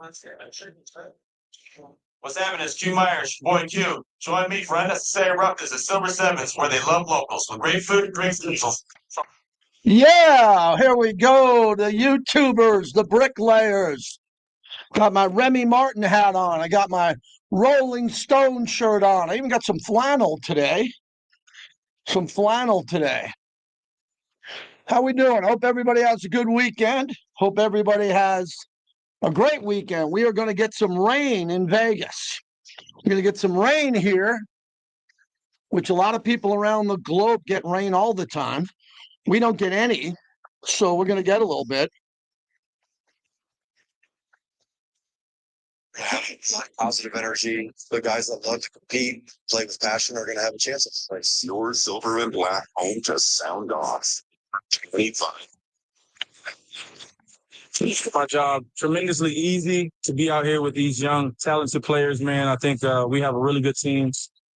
What's happening? It's Q Myers, boy Q. Join me for Unnecessary Ruckus at Silver Sevens, where they love locals with great food, drinks, and deals. Yeah, here we go. The YouTubers, the bricklayers. Got my Remy Martin hat on. I got my Rolling Stone shirt on. I even got some flannel today. How we doing? Hope everybody has a good weekend. Hope everybody has a great weekend. We are going to get some rain in Vegas. We're going to get some rain here, which a lot of people around the globe get rain all the time. We don't get any, so we're going to get a little bit. Positive energy. The guys that love to compete, play with passion, are going to have a chance. Place your silver and black home to sound off. 25. My job tremendously easy to be out here with these young, talented players, man. I think we have a really good team.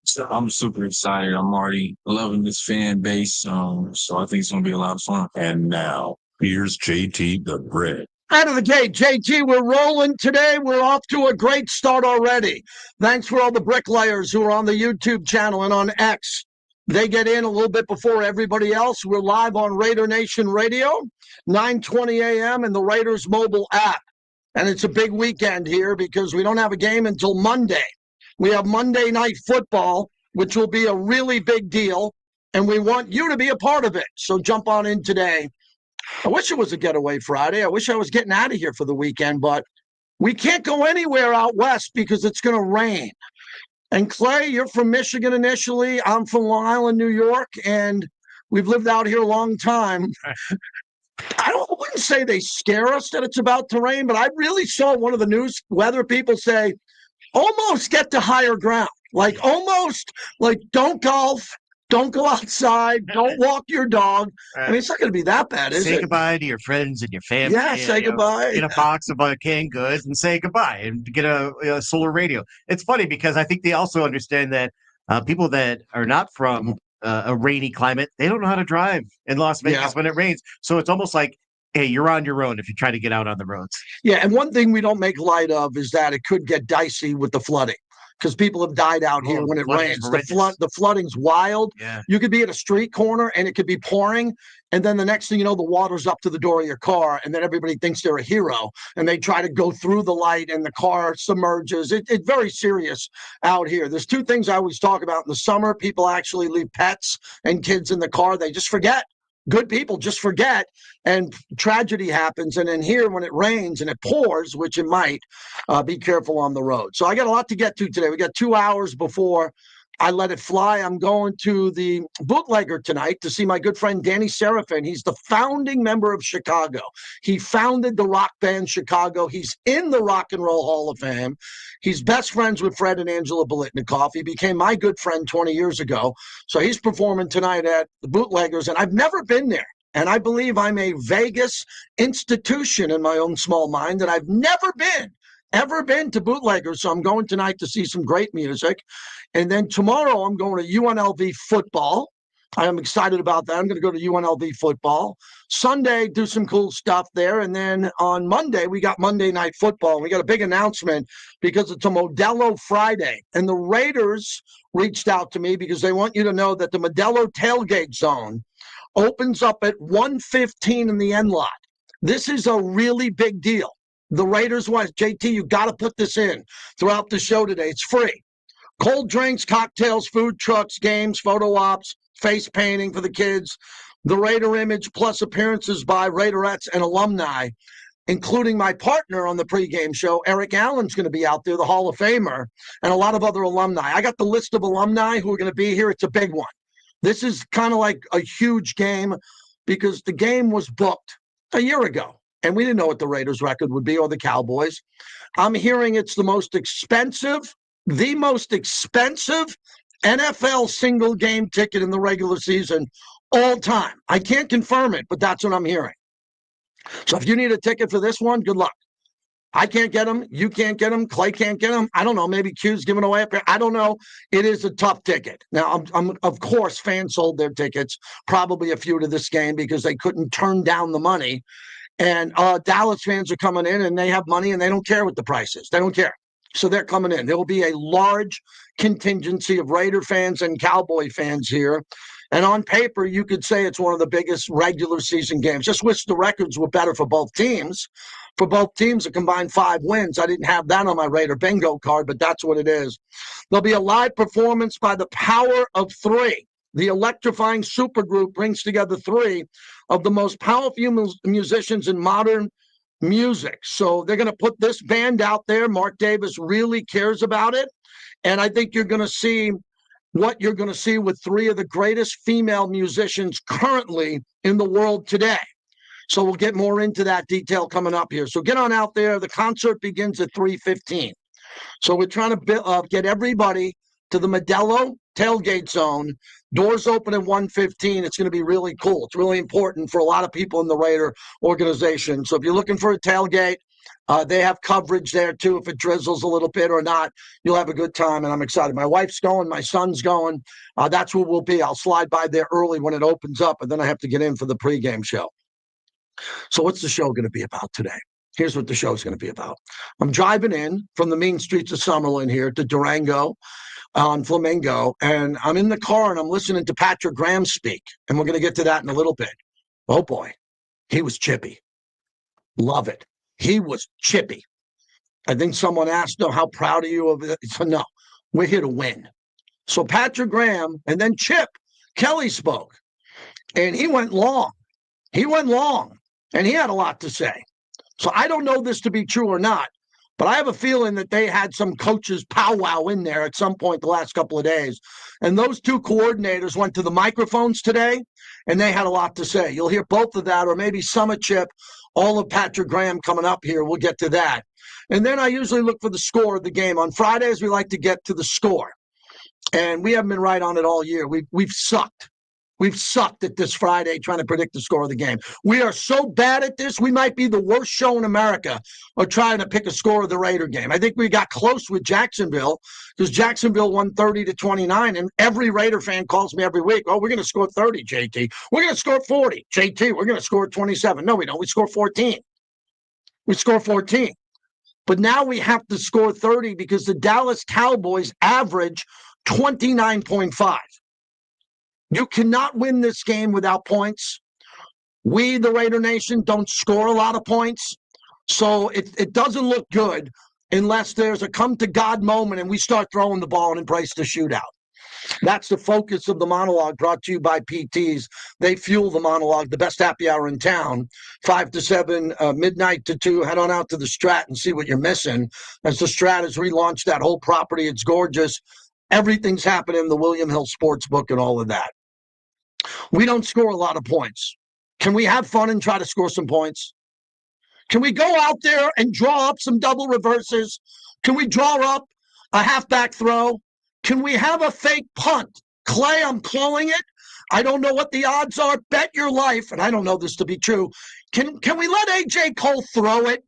So I'm super excited. I'm already loving this fan base. So I think it's going to be a lot of fun. And now, here's JT the Brick. Out of the gate, JT, we're rolling today. We're off to a great start already. Thanks for all the bricklayers who are on the YouTube channel and on X. They get in a little bit before everybody else. We're live on Raider Nation Radio, 9:20 a.m. and the Raiders mobile app. And it's a big weekend here because we don't have a game until Monday. We have Monday Night Football, which will be a really big deal, and we want you to be a part of it. So jump on in today. I wish it was a getaway Friday. I wish I was getting out of here for the weekend, but we can't go anywhere out west because it's going to rain. And Clay, you're from Michigan initially. I'm from Long Island, New York, and we've lived out here a long time. I wouldn't say they scare us that it's about to rain, but I really saw one of the news weather people say, almost get to higher ground. Like almost, like don't golf, don't go outside, don't walk your dog. I mean, it's not going to be that bad, is it? Say goodbye to your friends and your family. Yeah, say goodbye. Get a box of canned goods and say goodbye and get a solar radio. It's funny because I think they also understand that people that are not from a rainy climate, they don't know how to drive in Las Vegas when it rains. So it's almost like, hey, you're on your own if you try to get out on the roads. Yeah, and one thing we don't make light of is that it could get dicey with the flooding. Because people have died out here when it rains. The flooding's wild. Yeah. You could be at a street corner and it could be pouring. And then the next thing you know, the water's up to the door of your car. And then everybody thinks they're a hero. And they try to go through the light and the car submerges. It's very serious out here. There's two things I always talk about. In the summer, people actually leave pets and kids in the car. They just forget. Good people just forget, and tragedy happens. And then here, when it rains and it pours, which it might, be careful on the road. So I got a lot to get to today. We got 2 hours before I let it fly. I'm going to the Bootlegger tonight to see my good friend Danny Serafin. He's the founding member of Chicago. He founded the rock band Chicago. He's in the Rock and Roll Hall of Fame. He's best friends with Fred and Angela Bolitnikoff. He became my good friend 20 years ago. So he's performing tonight at the Bootleggers, and I've never been there. And I believe I'm a Vegas institution in my own small mind that I've never ever been to Bootleggers. So I'm going tonight to see some great music. And then tomorrow I'm going to UNLV football. I am excited about that. I'm going to go to UNLV football. Sunday, do some cool stuff there. And then on Monday, we got Monday Night Football. We got a big announcement because it's a Modelo Friday. And the Raiders reached out to me because they want you to know that the Modelo tailgate zone opens up at 1:15 in the end lot. This is a really big deal. The Raiders want, JT, you got to put this in throughout the show today. It's free. Cold drinks, cocktails, food trucks, games, photo ops, face painting for the kids, the Raider image, plus appearances by Raiderettes and alumni, including my partner on the pregame show. Eric Allen's going to be out there, the Hall of Famer, and a lot of other alumni. I got the list of alumni who are going to be here. It's a big one. This is kind of like a huge game because the game was booked a year ago. And we didn't know what the Raiders record would be or the Cowboys. I'm hearing it's the most expensive NFL single game ticket in the regular season all time. I can't confirm it, but that's what I'm hearing. So if you need a ticket for this one, good luck. I can't get them. You can't get them. Clay can't get them. I don't know. Maybe Q's giving away up here. I don't know. It is a tough ticket. Now, I'm of course, fans sold their tickets, probably a few to this game because they couldn't turn down the money. And Dallas fans are coming in and they have money and they don't care what the price is. They don't care. So they're coming in. There will be a large contingency of Raider fans and Cowboy fans here. And on paper, you could say it's one of the biggest regular season games. Just wish the records were better for both teams. For both teams, a combined 5 wins. I didn't have that on my Raider bingo card, but that's what it is. There'll be a live performance by the Power of 3. The electrifying supergroup brings together 3 of the most powerful musicians in modern music. So they're going to put this band out there. Mark Davis really cares about it. And I think you're going to see what you're going to see with 3 of the greatest female musicians currently in the world today. So we'll get more into that detail coming up here. So get on out there. The concert begins at 3:15. So we're trying to get everybody to the Modelo tailgate zone. Doors open at 1:15. It's going to be really cool. It's really important for a lot of people in the Raider organization. So if you're looking for a tailgate, they have coverage there too. If it drizzles a little bit or not, you'll have a good time, and I'm excited. My wife's going. My son's going. That's where we'll be. I'll slide by there early when it opens up, and then I have to get in for the pregame show. So what's the show going to be about today? Here's what the show's going to be about. I'm driving in from the mean streets of Summerlin here to Durango on Flamingo, and I'm in the car and I'm listening to Patrick Graham speak, and we're going to get to that in a little bit. Oh boy, he was chippy. Love it. He was chippy. I think someone asked him, how proud are you of it? He said, no, we're here to win. So Patrick Graham and then Chip Kelly spoke, and he went long. And he had a lot to say. So I don't know this to be true or not, but I have a feeling that they had some coaches powwow in there at some point the last couple of days. And those 2 coordinators went to the microphones today, and they had a lot to say. You'll hear both of that, or maybe some of Chip, all of Patrick Graham coming up here. We'll get to that. And then I usually look for the score of the game. On Fridays, we like to get to the score. And we haven't been right on it all year. We've sucked. We've sucked at this Friday trying to predict the score of the game. We are so bad at this, we might be the worst show in America of trying to pick a score of the Raider game. I think we got close with Jacksonville because Jacksonville won 30-29, and every Raider fan calls me every week, oh, we're going to score 30, JT. We're going to score 40. JT, we're going to score 27. No, we don't. We score 14. We score 14. But now we have to score 30 because the Dallas Cowboys average 29.5. You cannot win this game without points. We, the Raider Nation, don't score a lot of points. So it doesn't look good unless there's a come-to-God moment and we start throwing the ball and embrace the shootout. That's the focus of the monologue brought to you by PTs. They fuel the monologue, the best happy hour in town, 5 to 7, midnight to 2. Head on out to the Strat and see what you're missing. As the Strat has relaunched that whole property, it's gorgeous. Everything's happening in the William Hill Sportsbook and all of that. We don't score a lot of points. Can we have fun and try to score some points? Can we go out there and draw up some double reverses? Can we draw up a halfback throw? Can we have a fake punt? Clay, I'm calling it. I don't know what the odds are. Bet your life, and I don't know this to be true. Can we let A.J. Cole throw it?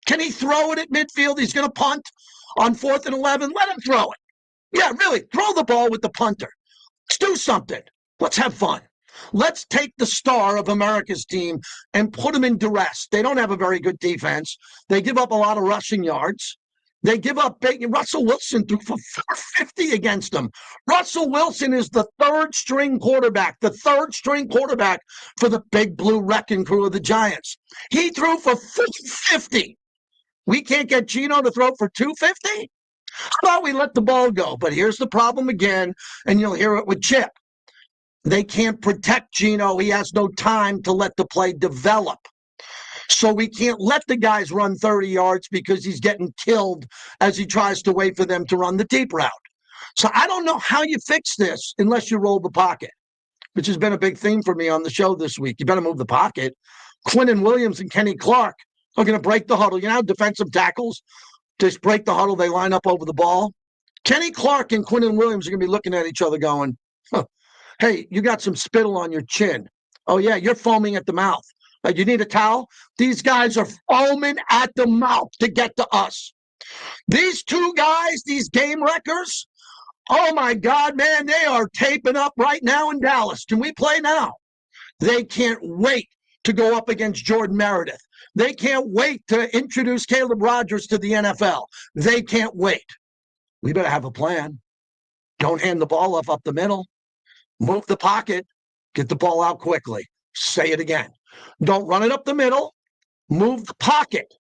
Can he throw it at midfield? He's going to punt on 4th and 11. Let him throw it. Yeah, really, throw the ball with the punter. Let's do something. Let's have fun. Let's take the star of America's team and put him in duress. They don't have a very good defense. They give up a lot of rushing yards. They give up big. Russell Wilson threw for 450 against them. Russell Wilson is the third-string quarterback for the big blue wrecking crew of the Giants. He threw for 450. We can't get Geno to throw for 250? How about we let the ball go? But here's the problem again, and you'll hear it with Chip. They can't protect Geno. He has no time to let the play develop. So we can't let the guys run 30 yards because he's getting killed as he tries to wait for them to run the deep route. So I don't know how you fix this unless you roll the pocket, which has been a big theme for me on the show this week. You better move the pocket. Quinnen Williams and Kenny Clark are going to break the huddle. You know how defensive tackles just break the huddle, they line up over the ball? Kenny Clark and Quinnen Williams are going to be looking at each other going, hey, you got some spittle on your chin. Oh, yeah, you're foaming at the mouth. You need a towel? These guys are foaming at the mouth to get to us. These 2 guys, these game wreckers, oh, my God, man, they are taping up right now in Dallas. Can we play now? They can't wait to go up against Jordan Meredith. They can't wait to introduce Caleb Rogers to the NFL. They can't wait. We better have a plan. Don't hand the ball off up the middle. Move the pocket. Get the ball out quickly. Say it again. Don't run it up the middle. Move the pocket.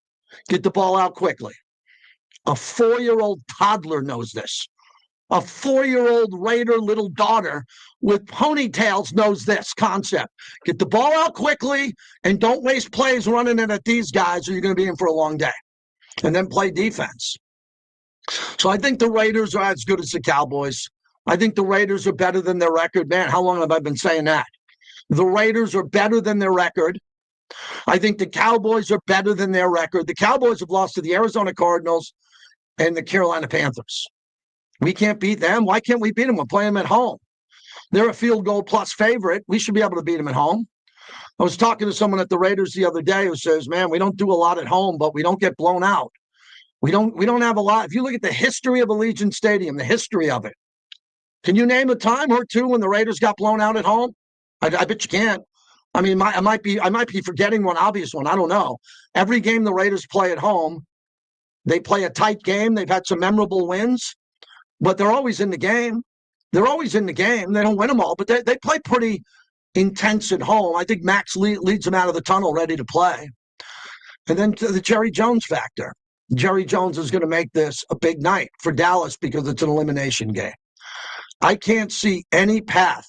Get the ball out quickly. A 4-year-old toddler knows this. A 4-year-old Raider little daughter with ponytails knows this concept. Get the ball out quickly and don't waste plays running it at these guys or you're going to be in for a long day. And then play defense. So I think the Raiders are as good as the Cowboys. I think the Raiders are better than their record. Man, how long have I been saying that? The Raiders are better than their record. I think the Cowboys are better than their record. The Cowboys have lost to the Arizona Cardinals and the Carolina Panthers. We can't beat them. Why can't we beat them? We're playing them at home. They're a field goal plus favorite. We should be able to beat them at home. I was talking to someone at the Raiders the other day who says, man, we don't do a lot at home, but we don't get blown out. We don't have a lot. If you look at the history of Allegiant Stadium, the history of it, can you name a time or two when the Raiders got blown out at home? I bet you can't. I mean, I might be forgetting one obvious one. I don't know. Every game the Raiders play at home, they play a tight game. They've had some memorable wins, but they're always in the game. They're always in the game. They don't win them all, but they play pretty intense at home. I think Max leads them out of the tunnel ready to play. And then to the Jerry Jones factor. Jerry Jones is going to make this a big night for Dallas because it's an elimination game. I can't see any path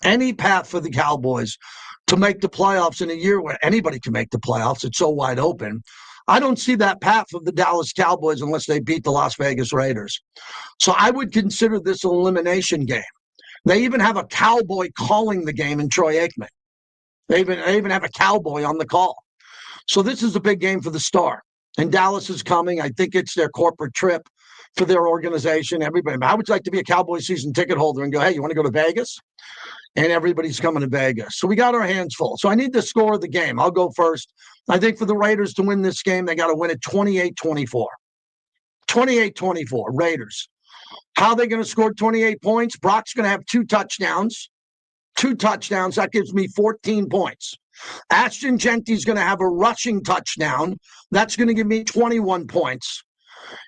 for the Cowboys to make the playoffs in a year where anybody can make the playoffs. It's so wide open. I don't see that path of the Dallas Cowboys unless they beat the Las Vegas Raiders. So I would consider this an elimination game. They even have a cowboy calling the game in Troy Aikman. They even have a cowboy on the call. So this is a big game for the Star. And Dallas is coming. I think it's their corporate trip for their organization. Everybody, how would you like to be a Cowboy season ticket holder and go, hey, you want to go to Vegas? And everybody's coming to Vegas. So we got our hands full. So I need the score of the game. I'll go first. I think for the Raiders to win this game, they got to win it 28-24. 28-24, Raiders. How are they going to score 28 points? Brock's going to have 2 touchdowns. 2 touchdowns. That gives me 14 points. Ashton Genty's going to have a rushing touchdown. That's going to give me 21 points.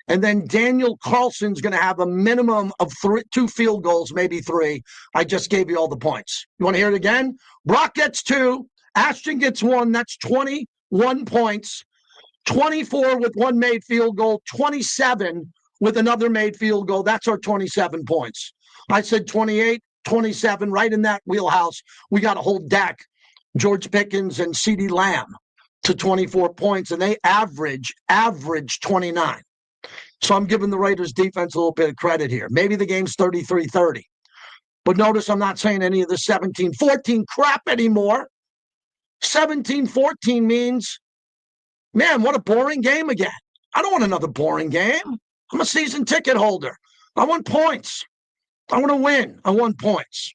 And then Daniel Carlson's going to have a minimum of 2 field goals, maybe 3. I just gave you all the points. You want to hear it again? Brock gets 2. Ashton gets 1. That's 21 points. 24 with 1 made field goal. 27 with another made field goal. That's our 27 points. I said 28, 27, right in that wheelhouse. We got a whole deck. George Pickens and CeeDee Lamb to 24 points, and they average 29. So I'm giving the Raiders defense a little bit of credit here. Maybe the game's 33-30. But notice I'm not saying any of the 17-14 crap anymore. 17-14 means, man, what a boring game again. I don't want another boring game. I'm a season ticket holder. I want points. I want to win. I want points.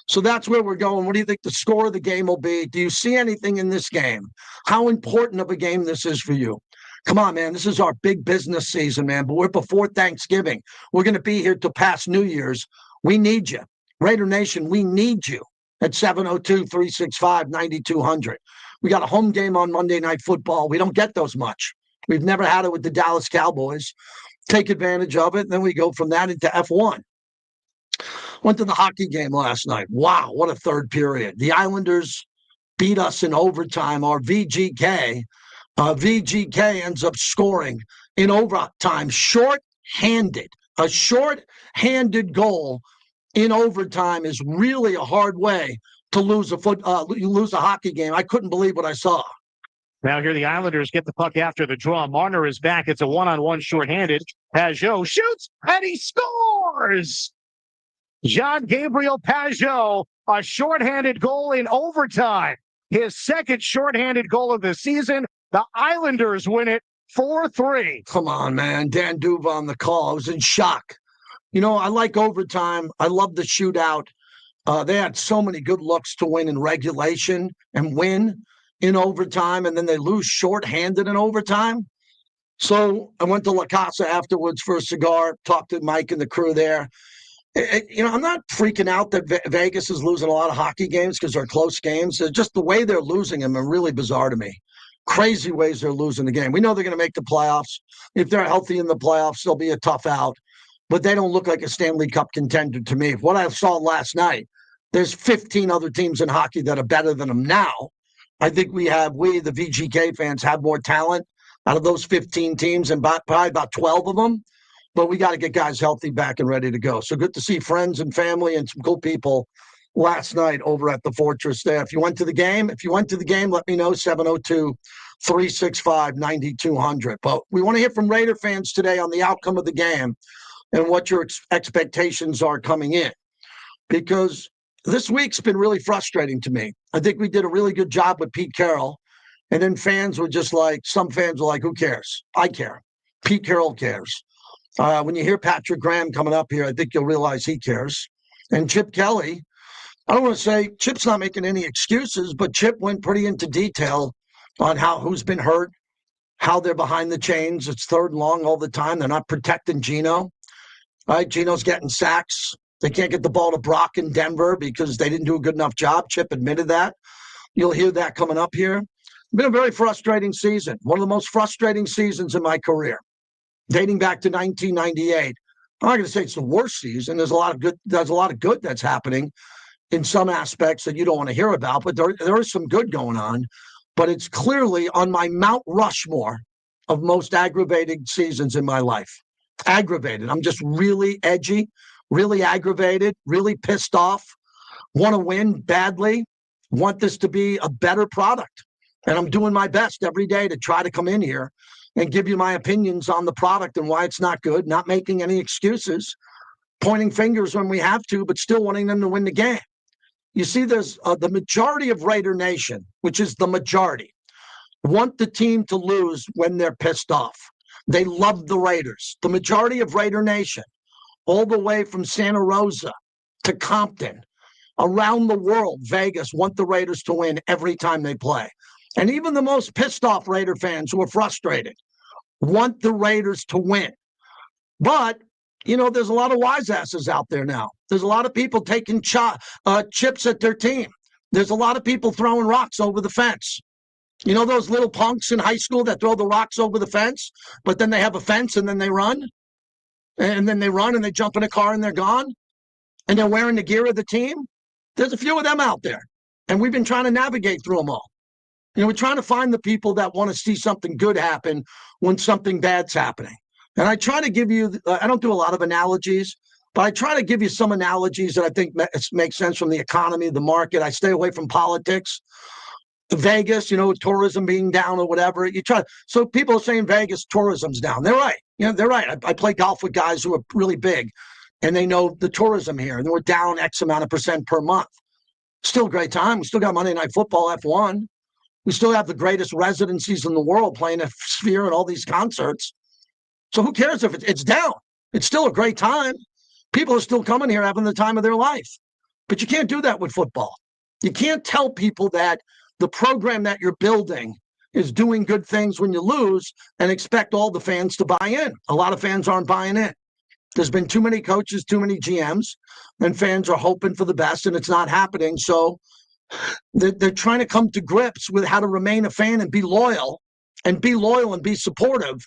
So that's where we're going. What do you think the score of the game will be? Do you see anything in this game? How important of a game this is for you? Come on, man. This is our big business season, man. But we're before Thanksgiving. We're going to be here till past New Year's. We need you. Raider Nation, we need you at 702-365-9200. We got a home game on Monday Night Football. We don't get those much. We've never had it with the Dallas Cowboys. Take advantage of it. And then we go from that into F1. Went to the hockey game last night. Wow, what a third period. The Islanders beat us in overtime. Our VGK ends up scoring in overtime. Short-handed. A short-handed goal in overtime is really a hard way to lose a hockey game. I couldn't believe what I saw. Now here the Islanders get the puck after the draw. Marner is back. It's a one-on-one shorthanded. Pajot shoots and he scores. Jean Gabriel Pajot, a shorthanded goal in overtime. His second shorthanded goal of the season. The Islanders win it 4-3. Come on, man. Dan Duva on the call. I was in shock. You know, I like overtime. I love the shootout. They had so many good looks to win in regulation and win in overtime, and then they lose shorthanded in overtime. So I went to La Casa afterwards for a cigar, talked to Mike and the crew there. I'm not freaking out that Vegas is losing a lot of hockey games because they're close games. Just the way they're losing them are really bizarre to me. crazy ways they're losing the game. We know they're going to make the playoffs. If they're healthy in the playoffs, they'll be a tough out. But they don't look like a Stanley Cup contender to me. What I saw last night, there's 15 other teams in hockey that are better than them now. I think we, the VGK fans, have more talent out of those 15 teams and probably about 12 of them. But we got to get guys healthy back and ready to go. So good to see friends and family and some cool people last night over at the Fortress there. If you went to the game, let me know, 702-365-9200. But we want to hear from Raider fans today on the outcome of the game and what your expectations are coming in. Because this week's been really frustrating to me. I think we did a really good job with Pete Carroll. And then fans were just like, some fans were like, who cares? I care. Pete Carroll cares. When you hear Patrick Graham coming up here, I think you'll realize he cares. And Chip Kelly, I don't want to say Chip's not making any excuses, but Chip went pretty into detail on who's been hurt, how they're behind the chains. It's third and long all the time. They're not protecting Geno. Right? Geno's getting sacks. They can't get the ball to Brock in Denver because they didn't do a good enough job. Chip admitted that. You'll hear that coming up here. It's been a very frustrating season. One of the most frustrating seasons in my career, dating back to 1998. I'm not going to say it's the worst season. There's a lot of good. There's a lot of good that's happening in some aspects that you don't want to hear about, but there is some good going on. But it's clearly on my Mount Rushmore of most aggravated seasons in my life. Aggravated. I'm just really edgy, really aggravated, really pissed off, want to win badly, want this to be a better product. And I'm doing my best every day to try to come in here and give you my opinions on the product and why it's not good, not making any excuses, pointing fingers when we have to, but still wanting them to win the game. You see, there's the majority of Raider Nation, which is the majority, want the team to lose when they're pissed off. They love the Raiders. The majority of Raider Nation, all the way from Santa Rosa to Compton, around the world, Vegas, want the Raiders to win every time they play. And even the most pissed off Raider fans who are frustrated want the Raiders to win. But, there's a lot of wise asses out there now. There's a lot of people taking chips at their team. There's a lot of people throwing rocks over the fence. You know those little punks in high school that throw the rocks over the fence, but then they have a fence and then they run? And then they run and they jump in a car and they're gone? And they're wearing the gear of the team? There's a few of them out there. And we've been trying to navigate through them all. We're trying to find the people that want to see something good happen when something bad's happening. And I try to give you, I don't do a lot of analogies, but I try to give you some analogies that I think make sense from the economy, the market. I stay away from politics. Vegas, tourism being down or whatever. So people are saying Vegas tourism's down. They're right. They're right. I play golf with guys who are really big and they know the tourism here and we're down X amount of % per month. Still a great time. We still got Monday Night Football F1. We still have the greatest residencies in the world playing at Sphere and all these concerts. So who cares if it's down? It's still a great time. People are still coming here having the time of their life. But you can't do that with football. You can't tell people that the program that you're building is doing good things when you lose and expect all the fans to buy in. A lot of fans aren't buying in. There's been too many coaches, too many GMs, and fans are hoping for the best, and it's not happening. So they're trying to come to grips with how to remain a fan and be loyal and be supportive,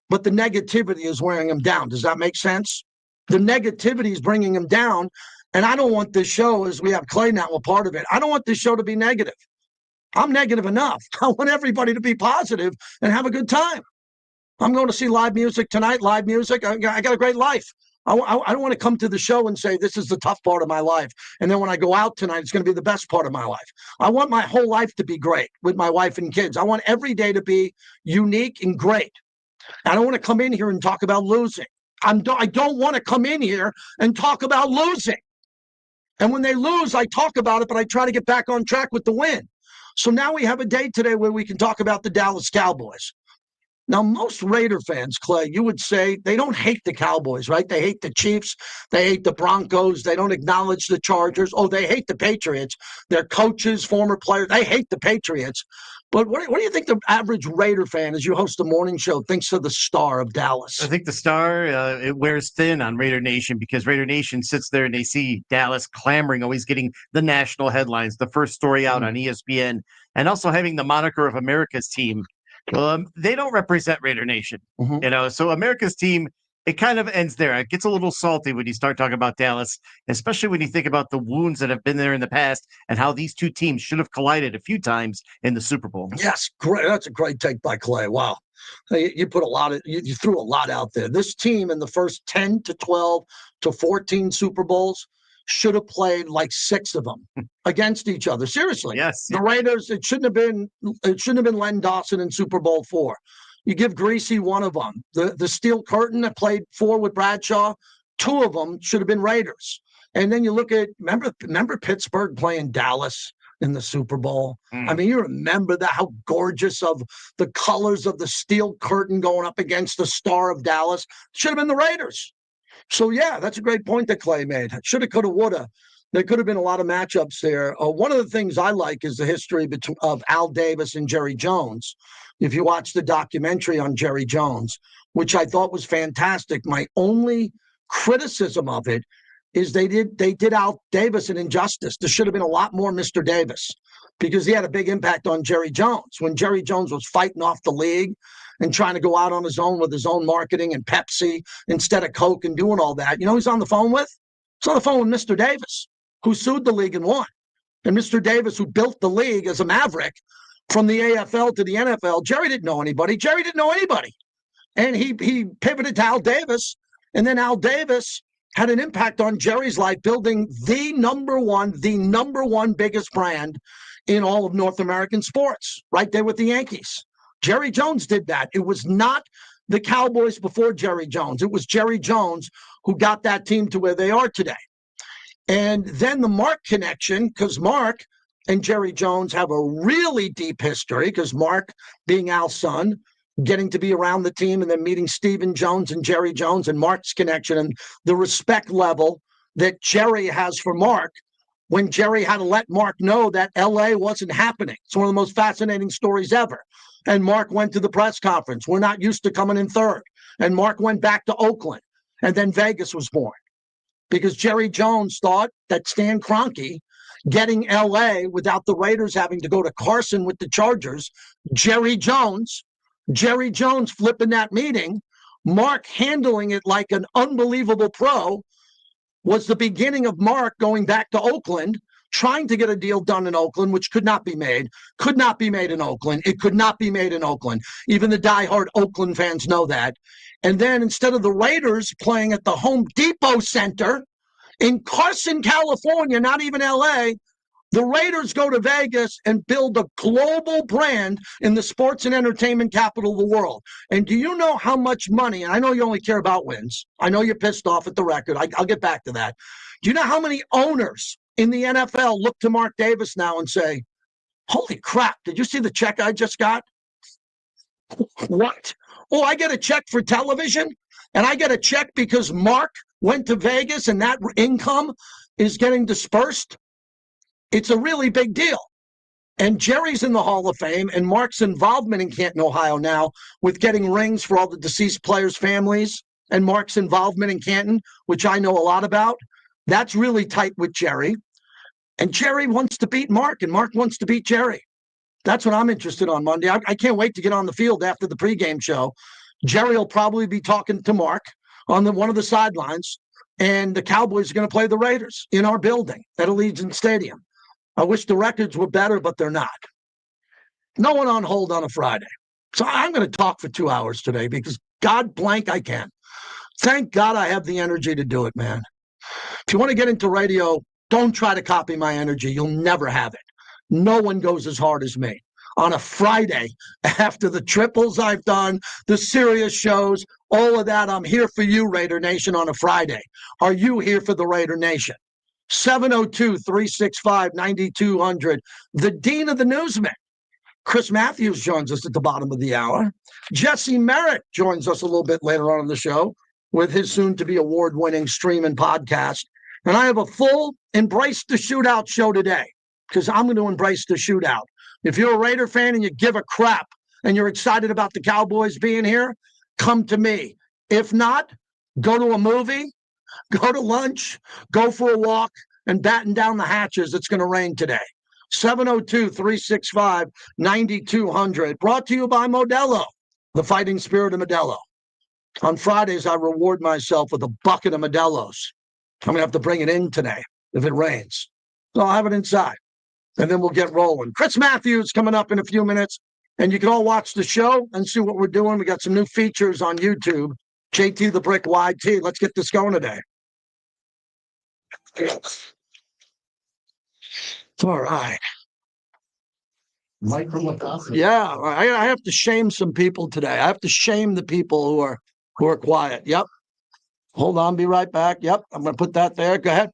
but the negativity is wearing them down. Does that make sense? The negativity is bringing them down, and I don't want this show, as we have Clay now a part of it, I don't want this show to be negative. I'm negative enough. I want everybody to be positive and have a good time. I'm going to see live music tonight, live music. I got a great life. I don't want to come to the show and say, this is the tough part of my life. And then when I go out tonight, it's going to be the best part of my life. I want my whole life to be great with my wife and kids. I want every day to be unique and great. I don't want to come in here and talk about losing. I don't want to come in here and talk about losing. And when they lose, I talk about it, but I try to get back on track with the win. So now we have a day today where we can talk about the Dallas Cowboys. Now, most Raider fans, Clay, you would say they don't hate the Cowboys, right? They hate the Chiefs. They hate the Broncos. They don't acknowledge the Chargers. Oh, they hate the Patriots. Their coaches, former players, they hate the Patriots. But what do you think the average Raider fan, as you host a morning show, thinks of the star of Dallas? I think the star, it wears thin on Raider Nation because Raider Nation sits there and they see Dallas clamoring, always getting the national headlines, the first story out on ESPN, and also having the moniker of America's team. They don't represent Raider Nation, so America's team, it kind of ends there. It gets a little salty when you start talking about Dallas, especially when you think about the wounds that have been there in the past and how these two teams should have collided a few times in the Super Bowl. Yes, great. That's a great take by Clay. Wow. You put a lot of you threw a lot out there. This team in the first 10 to 12 to 14 Super Bowls should have played like 6 of them against each other. Seriously. Yes. The Raiders, it shouldn't have been Len Dawson in Super Bowl 4. You give Greasy one of them. The Steel Curtain that played 4 with Bradshaw, 2 of them should have been Raiders. And then you look at remember Pittsburgh playing Dallas in the Super Bowl. I mean, you remember that, how gorgeous of the colors of the Steel Curtain going up against the star of Dallas. Should have been the Raiders. So yeah, that's a great point that Clay made. Shoulda, coulda, woulda. There could have been a lot of matchups there. One of the things I like is the history of Al Davis and Jerry Jones. If you watch the documentary on Jerry Jones, which I thought was fantastic, my only criticism of it is they did Al Davis an injustice. There should have been a lot more Mr. Davis because he had a big impact on Jerry Jones. When Jerry Jones was fighting off the league and trying to go out on his own with his own marketing and Pepsi instead of Coke and doing all that, he's on the phone with? He's on the phone with Mr. Davis, who sued the league and won. And Mr. Davis, who built the league as a maverick from the AFL to the NFL, Jerry didn't know anybody. And he pivoted to Al Davis, and then Al Davis had an impact on Jerry's life, building the number one biggest brand in all of North American sports, right there with the Yankees. Jerry Jones did that. It was not the Cowboys before Jerry Jones. It was Jerry Jones who got that team to where they are today. And then the Mark connection, because Mark and Jerry Jones have a really deep history, because Mark, being Al's son, getting to be around the team and then meeting Stephen Jones and Jerry Jones and Mark's connection and the respect level that Jerry has for Mark when Jerry had to let Mark know that LA wasn't happening. It's one of the most fascinating stories ever. And Mark went to the press conference. We're not used to coming in third. And Mark went back to Oakland. And then Vegas was born because Jerry Jones thought that Stan Kroenke getting LA without the Raiders having to go to Carson with the Chargers, Jerry Jones flipping that meeting, Mark handling it like an unbelievable pro, was the beginning of Mark going back to Oakland, trying to get a deal done in Oakland, which could not be made in Oakland. It could not be made in Oakland. Even the diehard Oakland fans know that. And then instead of the Raiders playing at the Home Depot Center in Carson, California, not even LA, the Raiders go to Vegas and build a global brand in the sports and entertainment capital of the world. And do you know how much money, and I know you only care about wins. I know you're pissed off at the record. I'll get back to that. Do you know how many owners in the NFL look to Mark Davis now and say, holy crap, did you see the check I just got? What? Oh, I get a check for television, and I get a check because Mark went to Vegas and that income is getting dispersed? It's a really big deal. And Jerry's in the Hall of Fame, and Mark's involvement in Canton, Ohio now with getting rings for all the deceased players' families, and Mark's involvement in Canton, which I know a lot about, that's really tight with Jerry. And Jerry wants to beat Mark, and Mark wants to beat Jerry. That's what I'm interested on Monday. I can't wait to get on the field after the pregame show. Jerry will probably be talking to Mark on one of the sidelines, and the Cowboys are going to play the Raiders in our building at Allegiant Stadium. I wish the records were better, but they're not. No one on hold on a Friday. So I'm going to talk for 2 hours today because God blank I can. Thank God I have the energy to do it, man. If you want to get into radio, don't try to copy my energy. You'll never have it. No one goes as hard as me. On a Friday, after the triples I've done, the serious shows, all of that, I'm here for you, Raider Nation, on a Friday. Are you here for the Raider Nation? 702-365-9200. The Dean of the Newsmen, Chris Matthews, joins us at the bottom of the hour. Jesse Merritt joins us a little bit later on in the show with his soon-to-be award-winning stream and podcast. And I have a full Embrace the Shootout show today because I'm going to embrace the shootout. If you're a Raider fan and you give a crap and you're excited about the Cowboys being here, come to me. If not, go to a movie, go to lunch, go for a walk, and batten down the hatches. It's going to rain today. 702-365-9200. Brought to you by Modelo, the fighting spirit of Modelo. On Fridays, I reward myself with a bucket of Modelos. I'm going to have to bring it in today if it rains. So I'll have it inside, and then we'll get rolling. Chris Matthews coming up in a few minutes, and you can all watch the show and see what we're doing. We got some new features on YouTube. JT the Brick YT. Let's get this going today. All right. Yeah, I have to shame some people today. I have to shame the people who are quiet. Yep. Hold on, be right back. Yep, I'm going to put that there. Go ahead.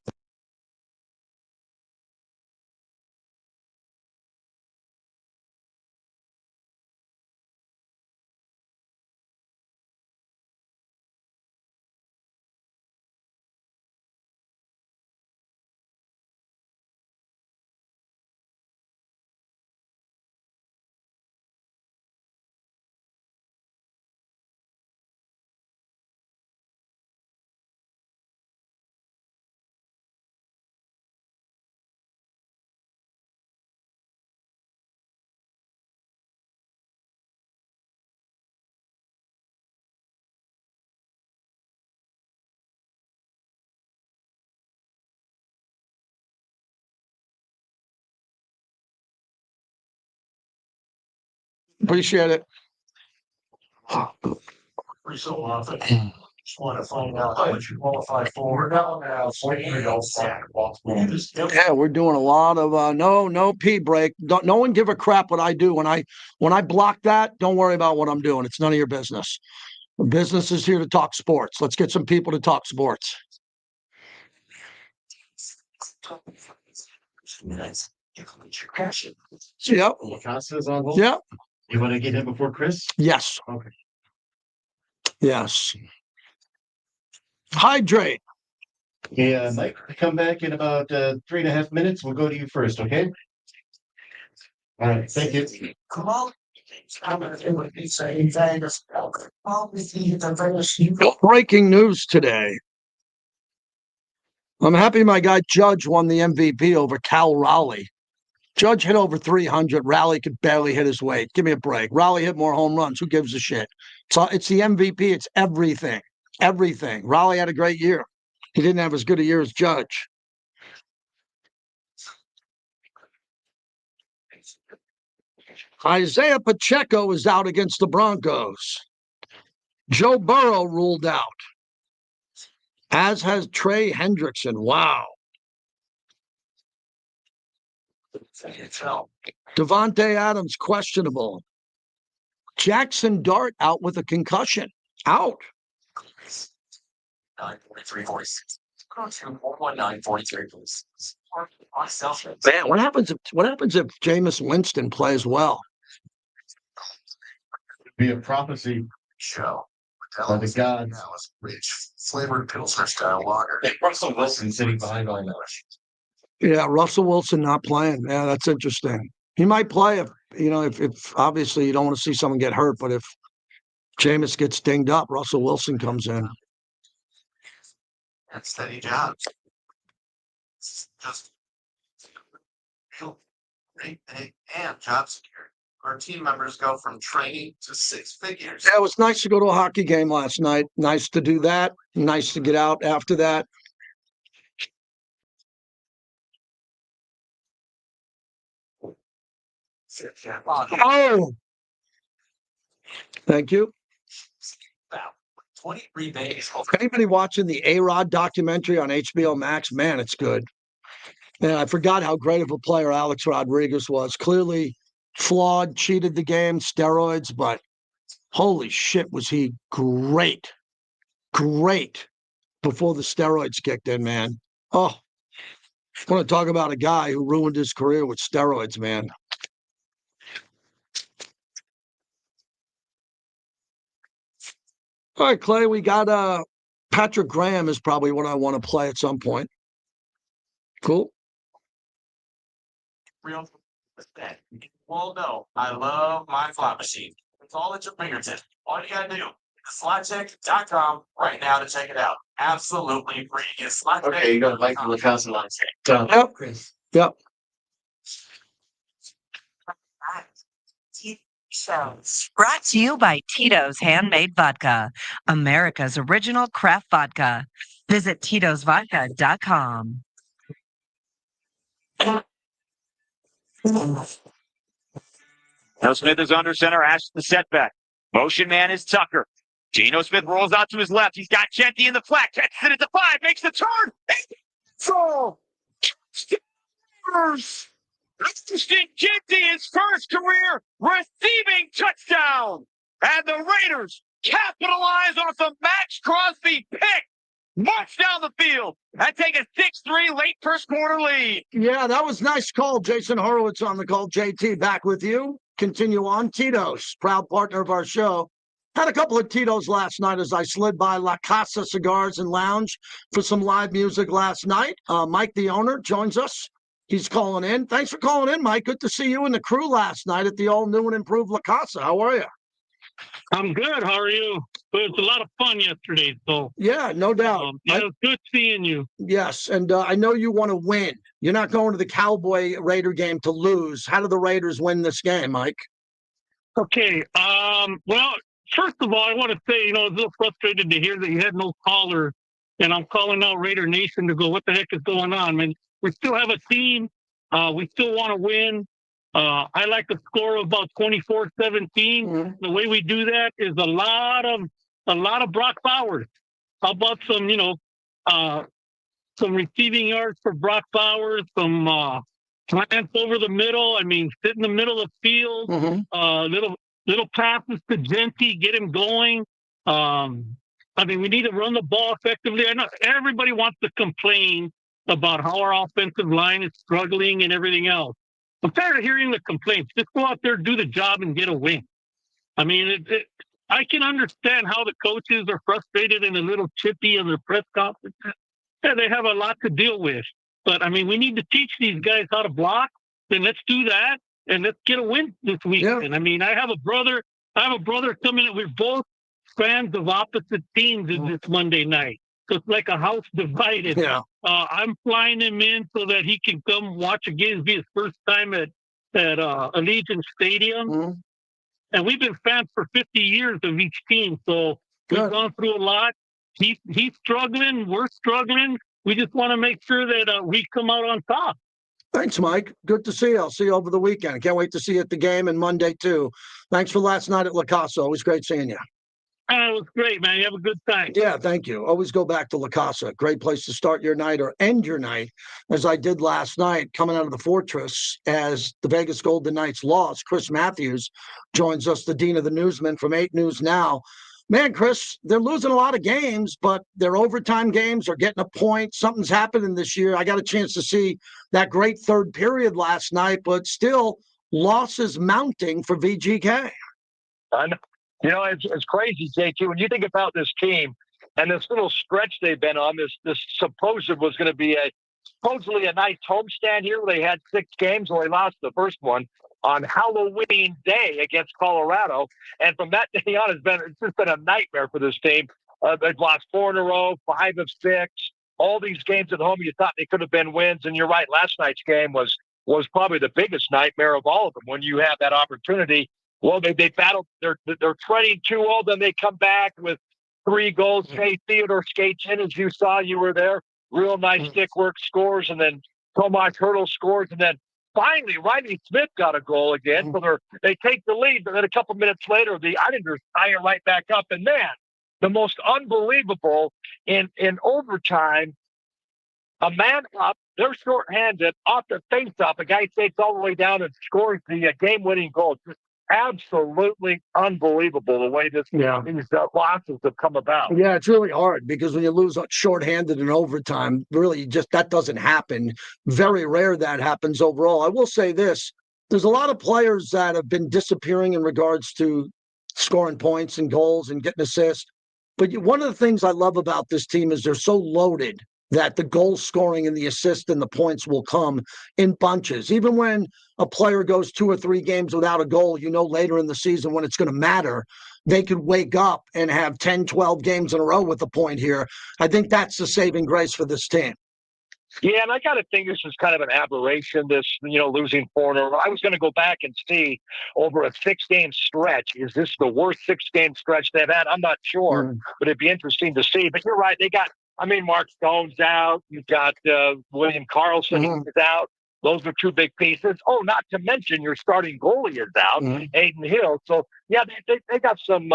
Appreciate it. Just want to find out what you qualify for. Yeah, we're doing a lot of no pee break. No one give a crap what I do when I block that. Don't worry about what I'm doing. It's none of your business. The business is here to talk sports. Let's get some people to talk sports. Yep. Lacasta's on hold. Yep. You want to get him before Chris? Yes. Okay. Yes. Hydrate. Yeah, Mike, come back in about 3.5 minutes. We'll go to you first, okay? All right, thank you. Breaking news today. I'm happy my guy Judge won the MVP over Cal Raleigh. Judge hit over 300. Raleigh could barely hit his weight. Give me a break. Raleigh hit more home runs. Who gives a shit? So it's the MVP. It's everything. Everything. Raleigh had a great year. He didn't have as good a year as Judge. Isaiah Pacheco is out against the Broncos. Joe Burrow ruled out, as has Trey Hendrickson. Wow. Devontae Adams questionable. Jackson Dart out with a concussion. Out. 9:43:46. 9:43:46. Man, what happens if Jameis Winston plays well? Be a prophecy. Show. By the gods. Dallas Rich flavored Pilsner style lager. Russell Wilson sitting behind all that. Yeah, Russell Wilson not playing. Yeah, that's interesting. He might play if obviously you don't want to see someone get hurt, but if Jameis gets dinged up, Russell Wilson comes in. And steady job. Just great pay and job security. Our team members go from training to 6 figures. Yeah, it was nice to go to a hockey game last night. Nice to do that. Nice to get out after that. Oh, thank you. 23 days. Anybody watching the A-Rod documentary on HBO Max? Man, it's good. And I forgot how great of a player Alex Rodriguez was. Clearly flawed, cheated the game, steroids, but holy shit, was he great. Great before the steroids kicked in, man. Oh, I want to talk about a guy who ruined his career with steroids, man. All right, Clay, we got Patrick Graham is probably what I want to play at some point. Cool. Real Well, no, I love my slot machine. It's all at your fingertips. All you gotta do is slotcheck.com right now to check it out. Absolutely free. It's slotcheck. Okay, you got Mike LaCasa line. Done. Yep. Yep. Brought to you by Tito's Handmade Vodka, America's original craft vodka. Visit Tito'sVodka.com. Now Smith is under center. Ashes the setback. Motion man is Tucker. Geno Smith rolls out to his left. He's got Genty in the flat. Catches it at the 5. Makes the turn. So, Justin Genty, his first career receiving touchdown. And the Raiders capitalize off the Max Crosby pick. March down the field and take a 6-3 late first quarter lead. Yeah, that was nice call. Jason Horowitz on the call. JT, back with you. Continue on. Tito's, proud partner of our show. Had a couple of Tito's last night as I slid by La Casa Cigars and Lounge for some live music last night. Mike, the owner, joins us. He's calling in. Thanks for calling in, Mike. Good to see you and the crew last night at the all new and improved La Casa. How are you? I'm good. How are you? It was a lot of fun yesterday, so Yeah, no doubt. it was good seeing you. Yes, and I know you want to win. You're not going to the Cowboy Raider game to lose. How do the Raiders win this game, Mike? Okay. Well, first of all, I want to say, I was a little frustrated to hear that you had no caller, and I'm calling out Raider Nation to go, what the heck is going on? I mean, we still have a team. We still want to win. I like the score of about 24-17. Mm-hmm. The way we do that is a lot of Brock Bowers. How about some receiving yards for Brock Bowers, some slants over the middle. I mean, sit in the middle of the field, little passes to Genty, get him going. I mean, we need to run the ball effectively. I know everybody wants to complain about how our offensive line is struggling and everything else. I'm tired of hearing the complaints. Just go out there, do the job, and get a win. I mean, I can understand how the coaches are frustrated and a little chippy in their press conferences. Yeah, they have a lot to deal with. But, I mean, we need to teach these guys how to block. Then let's do that, and let's get a win this weekend. Yeah. I mean, I have a brother coming in. We're both fans of opposite teams this Monday night. So it's like a house divided. Yeah. I'm flying him in so that he can come watch a game. It'll be his first time at Allegiant Stadium. Mm-hmm. And we've been fans for 50 years of each team. So Good. we've gone through a lot. He's struggling. We're struggling. We just want to make sure that we come out on top. Thanks, Mike. Good to see you. I'll see you over the weekend. Can't wait to see you at the game and Monday, too. Thanks for last night at La Casa. Always great seeing you. It was great, man. You have a good time. Yeah, thank you. Always go back to La Casa. Great place to start your night or end your night, as I did last night, coming out of the Fortress as the Vegas Golden Knights lost. Chris Matthews joins us, the Dean of the Newsman from 8 News Now. Man, Chris, they're losing a lot of games, but their overtime games are getting a point. Something's happening this year. I got a chance to see that great third period last night, but still losses mounting for VGK. I know. It's crazy, JT. When you think about this team and this little stretch they've been on, this supposed was going to be supposedly a nice homestand here where they had 6 games and they lost the first one on Halloween Day against Colorado. And from that day on, it's just been a nightmare for this team. They've lost 4 in a row, 5 of 6. All these games at home, you thought they could have been wins. And you're right, last night's game was probably the biggest nightmare of all of them when you have that opportunity. Well, they battled. They're trending 2-0. Then they come back with 3 goals. Shea Theodore skates in, as you saw. You were there. Real nice stick work, scores, and then Tomas Hertl scores, and then finally Riley Smith got a goal again. So they take the lead, but then a couple minutes later, the Islanders tie it right back up. And man, the most unbelievable in overtime. A man up, they're shorthanded off the face-off. A guy takes all the way down and scores the game-winning goal. Just absolutely unbelievable the way these losses have come about. Yeah, it's really hard because when you lose shorthanded in overtime, really that doesn't happen. Very rare that happens overall. I will say this. There's a lot of players that have been disappearing in regards to scoring points and goals and getting assists. But one of the things I love about this team is they're so loaded that the goal scoring and the assist and the points will come in bunches. Even when a player goes 2 or 3 games without a goal, later in the season when it's going to matter, they could wake up and have 10, 12 games in a row with a point here. I think that's the saving grace for this team. Yeah, and I got to think this is kind of an aberration, this, losing 4 in a row. I was going to go back and see over a 6-game stretch. Is this the worst 6-game stretch they've had? I'm not sure, but it'd be interesting to see. But you're right. Mark Stone's out. You've got William Carlson is out. Those are 2 big pieces. Oh, not to mention your starting goalie is out, Aiden Hill. So, yeah, they got some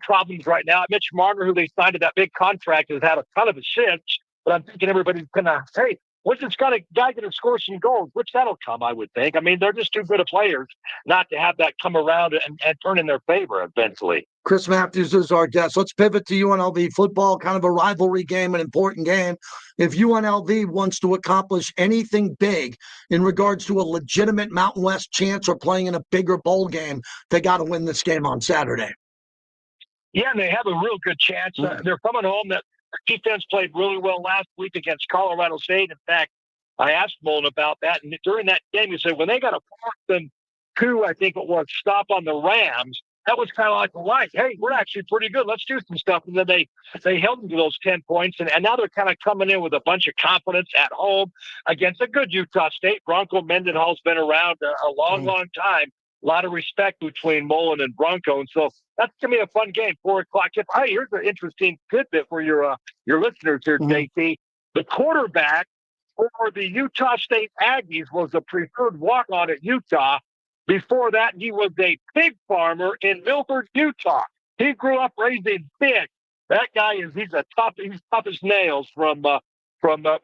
problems right now. Mitch Marner, who they signed to that big contract, has had a ton of assists. But I'm thinking everybody's going to, hey, what's this guy going to score some goals? Which that'll come, I would think. I mean, they're just too good of players not to have that come around and turn in their favor eventually. Chris Matthews is our guest. Let's pivot to UNLV football, kind of a rivalry game, an important game. If UNLV wants to accomplish anything big in regards to a legitimate Mountain West chance or playing in a bigger bowl game, they got to win this game on Saturday. Yeah, and they have a real good chance. They're coming home. That defense played really well last week against Colorado State. In fact, I asked Mullen about that, and during that game, he said when they got a 4th and 2, I think it was, stop on the Rams, that was kind of like a light. Hey, we're actually pretty good. Let's do some stuff. And then they held them to those 10 points, and now they're kind of coming in with a bunch of confidence at home against a good Utah State. Bronco Mendenhall's been around a long, long time. A lot of respect between Mullen and Bronco. And so that's going to be a fun game, 4 o'clock. Hey, here's an interesting tidbit for your listeners here, JT. The quarterback for the Utah State Aggies was a preferred walk-on at Utah. Before that, he was a pig farmer in Milford, Utah. He grew up raising pigs. That guy he's tough as nails from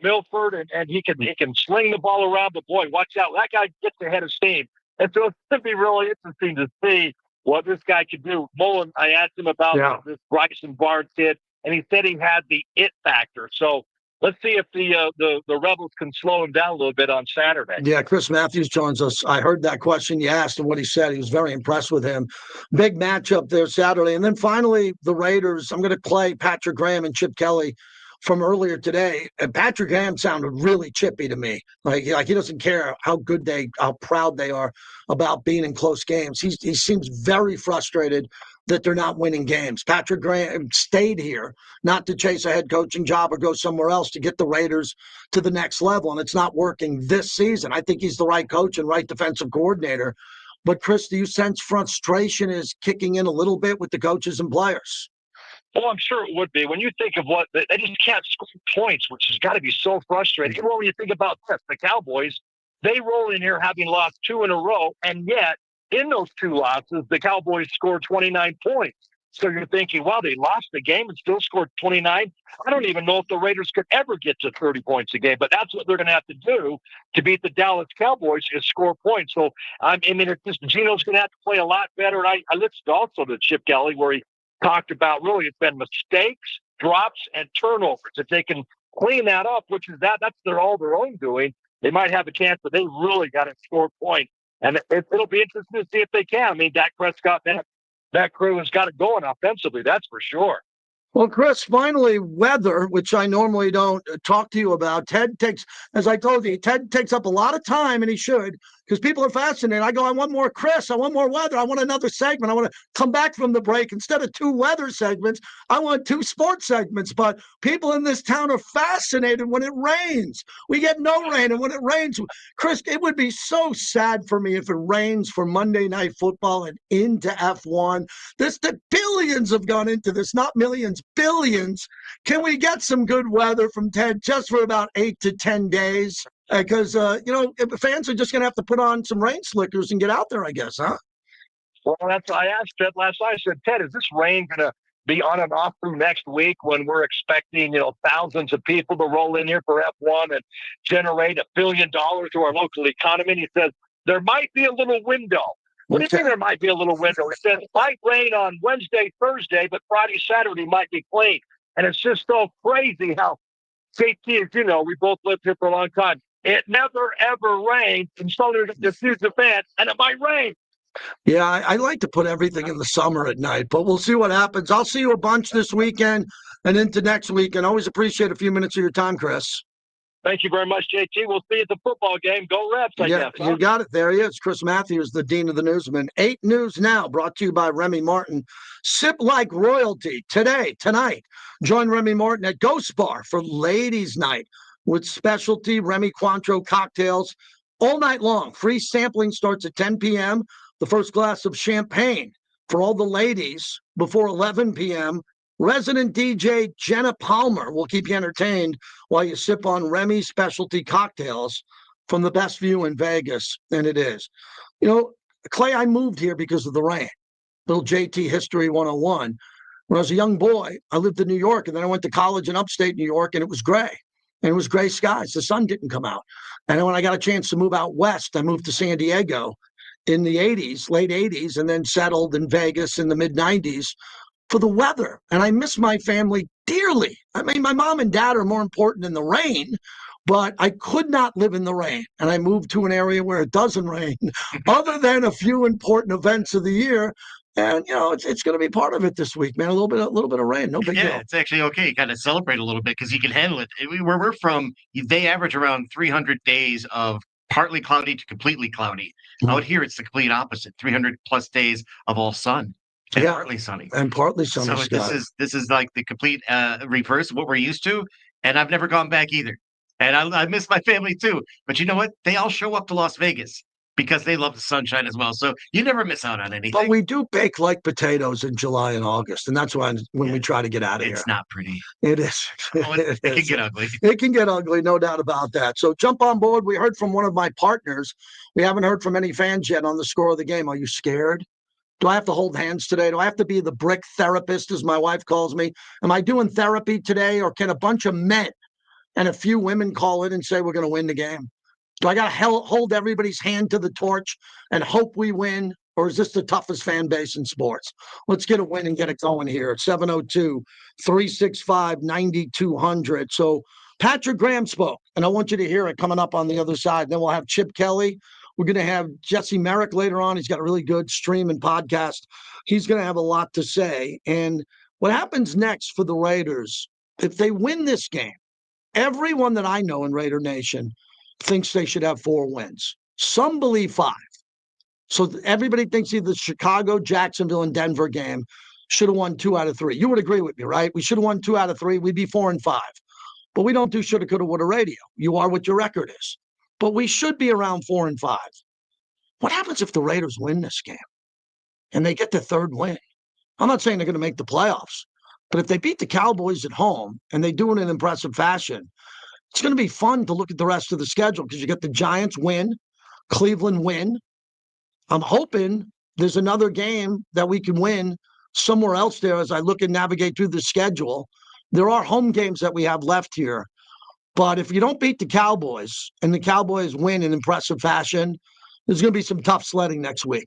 Milford, and he can sling the ball around. But boy, watch out. That guy gets ahead of steam. And so it's going to be really interesting to see what this guy could do. Mullen, I asked him about this Bryson Barnes kid, and he said he had the it factor. So let's see if the Rebels can slow him down a little bit on Saturday. Yeah, Chris Matthews joins us. I heard that question you asked and what he said. He was very impressed with him. Big matchup there Saturday. And then finally, the Raiders. I'm going to play Patrick Graham and Chip Kelly from earlier today. And Patrick Graham sounded really chippy to me. Like he doesn't care how proud they are about being in close games. He seems very frustrated that they're not winning games. Patrick Graham stayed here not to chase a head coaching job or go somewhere else, to get the Raiders to the next level. And it's not working this season. I think he's the right coach and right defensive coordinator. But Chris, do you sense frustration is kicking in a little bit with the coaches and players? Well, I'm sure it would be. When you think of what they just can't score points, which has got to be so frustrating. Well, when you think about this, the Cowboys, they roll in here having lost 2 in a row, and yet in those 2 losses, the Cowboys scored 29 points. So you're thinking, wow, they lost the game and still scored 29. I don't even know if the Raiders could ever get to 30 points a game, but that's what they're going to have to do to beat the Dallas Cowboys, is score points. So I mean, it's just Gino's going to have to play a lot better. And I listened also to Chip Kelly, where he talked about really it's been mistakes, drops, and turnovers. If they can clean that up, which is that's all their own doing, they might have a chance, but they really got to score points. And it'll be interesting to see if they can. I mean, Dak Prescott, that crew has got it going offensively, that's for sure. Well, Chris, finally, weather, which I normally don't talk to you about. Ted takes, as I told you, Ted takes up a lot of time, and he should, because people are fascinated. I go, I want more Chris. I want more weather. I want another segment. I want to come back from the break. Instead of 2 weather segments, I want 2 sports segments. But people in this town are fascinated when it rains. We get no rain, and when it rains, Chris, it would be so sad for me if it rains for Monday Night Football and into F1. The billions have gone into this, not millions, billions. Can we get some good weather from Ted just for about 8 to 10 days? Because, fans are just going to have to put on some rain slickers and get out there, I guess, huh? Well, that's what I asked Ted last night. I said, Ted, is this rain going to be on and off through next week when we're expecting, thousands of people to roll in here for F1 and generate $1 billion to our local economy? And he says, there might be a little window. What do you think there might be a little window? He says it might rain on Wednesday, Thursday, but Friday, Saturday might be clean. And it's just so crazy how, JT, as you know, we both lived here for a long time. It never, ever rains. And so there's this huge event, and it might rain. Yeah, I like to put everything in the summer at night, but we'll see what happens. I'll see you a bunch this weekend and into next week, and always appreciate a few minutes of your time, Chris. Thank you very much, JT. We'll see you at the football game. Go Reps, I Yeah, guess. Huh? you got it. There he is. Chris Matthews, the Dean of the Newsman. 8 News Now, brought to you by Remy Martin. Sip like royalty tonight. Join Remy Martin at Ghost Bar for Ladies Night with specialty Remy Cointreau cocktails all night long. Free sampling starts at 10 p.m. The first glass of champagne for all the ladies before 11 p.m. Resident DJ Jenna Palmer will keep you entertained while you sip on Remy specialty cocktails from the best view in Vegas, and it is. You know, Clay, I moved here because of the rain. Little JT History 101. When I was a young boy, I lived in New York, and then I went to college in upstate New York, and it was gray. And it was gray skies. The sun didn't come out. And then when I got a chance to move out west, I moved to San Diego in the 80s, late 80s, and then settled in Vegas in the mid 90s for the weather. And I miss my family dearly. I mean, my mom and dad are more important than the rain, but I could not live in the rain. And I moved to an area where it doesn't rain, other than a few important events of the year. And you know, it's going to be part of it this week, man. A little bit of rain, no big Yeah, deal. it's actually okay. You kind of celebrate a little bit because you can handle it. Where we're from, they average around 300 days of partly cloudy to completely cloudy. Out here, it's the complete opposite: 300 plus days of all sun and Yeah, partly sunny. and partly sunny So sky. this is like the complete reverse of what we're used to, and I've never gone back either. And I miss my family too. But you know what? They all show up to Las Vegas because they love the sunshine as well. So you never miss out on anything. But we do bake like potatoes in July and August, and that's when we try to get out of here. It's not pretty. It is. Oh, it can get ugly. It can get ugly, no doubt about that. So jump on board. We heard from one of my partners. We haven't heard from any fans yet on the score of the game. Are you scared? Do I have to hold hands today? Do I have to be the brick therapist, as my wife calls me? Am I doing therapy today, or can a bunch of men and a few women call in and say we're going to win the game? Do I got to hold everybody's hand to the torch and hope we win? Or is this the toughest fan base in sports? Let's get a win and get it going here. 702-365-9200. So Patrick Graham spoke, and I want you to hear it coming up on the other side. Then we'll have Chip Kelly. We're going to have Jesse Merrick later on. He's got a really good stream and podcast. He's going to have a lot to say. And what happens next for the Raiders, if they win this game, everyone that I know in Raider Nation thinks they should have 4 wins. Some believe 5. So everybody thinks either the Chicago, Jacksonville, and Denver game should have won 2 out of 3. You would agree with me, right? We should have won 2 out of 3. We'd be 4-5. But we don't do shoulda, coulda, woulda radio. You are what your record is. But we should be around 4-5. What happens if the Raiders win this game and they get the 3rd win? I'm not saying they're going to make the playoffs, but if they beat the Cowboys at home and they do it in impressive fashion, it's going to be fun to look at the rest of the schedule because you get the Giants win, Cleveland win. I'm hoping there's another game that we can win somewhere else there as I look and navigate through the schedule. There are home games that we have left here. But if you don't beat the Cowboys and the Cowboys win in impressive fashion, there's going to be some tough sledding next week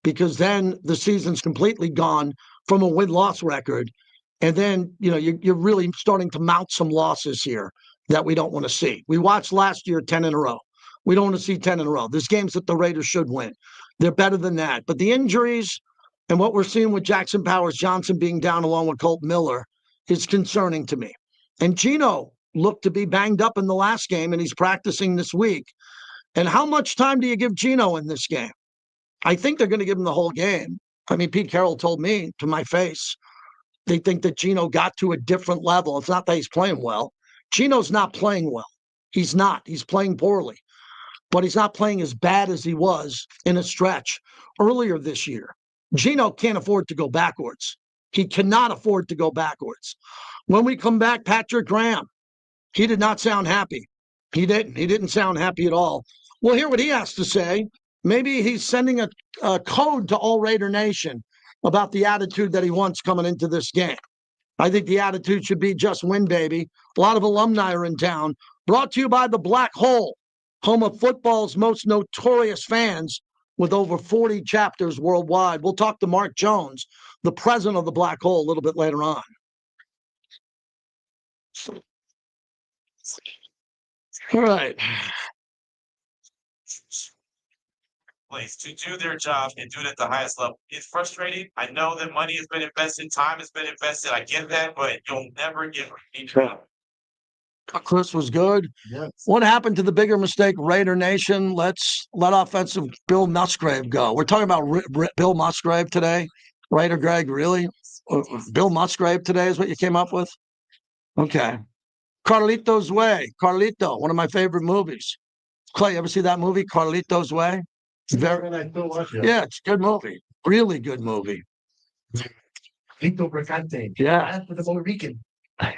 because then the season's completely gone from a win-loss record. And then, you know, you're really starting to mount some losses here that we don't want to see. We watched last year 10 in a row. We don't want to see 10 in a row. There's games that the Raiders should win. They're better than that. But the injuries and what we're seeing with Jackson Powers-Johnson being down along with Colt Miller is concerning to me. And Geno looked to be banged up in the last game, and he's practicing this week. And how much time do you give Geno in this game? I think they're going to give him the whole game. I mean, Pete Carroll told me to my face, they think that Geno got to a different level. It's not that he's playing well. Geno's not playing well. He's not. He's playing poorly. But he's not playing as bad as he was in a stretch earlier this year. Geno can't afford to go backwards. He cannot afford to go backwards. When we come back, Patrick Graham, he did not sound happy. He didn't. He didn't sound happy at all. We'll hear what he has to say. Maybe he's sending a code to all Raider Nation about the attitude that he wants coming into this game. I think the attitude should be just win, baby. A lot of alumni are in town. Brought to you by the Black Hole, home of football's most notorious fans with over 40 chapters worldwide. We'll talk to Mark Jones, the president of the Black Hole, a little bit later on. All right. place to do their job and do it at the highest level. It's frustrating. I know that money has been invested, time has been invested. I get that, but you'll never get what Chris was good. Yes. What happened to the bigger mistake, Raider Nation? Let's let offensive Bill Musgrave go. We're talking about Bill Musgrave today. Raider Greg, really? Bill Musgrave today is what you came up with? Okay. Carlito's Way. Carlito, one of my favorite movies. Clay, you ever see that movie, Carlito's Way? Very, I still watch it. yeah, it's a good movie. Really good movie. Lito Bricante. Yeah. For the Puerto Rican.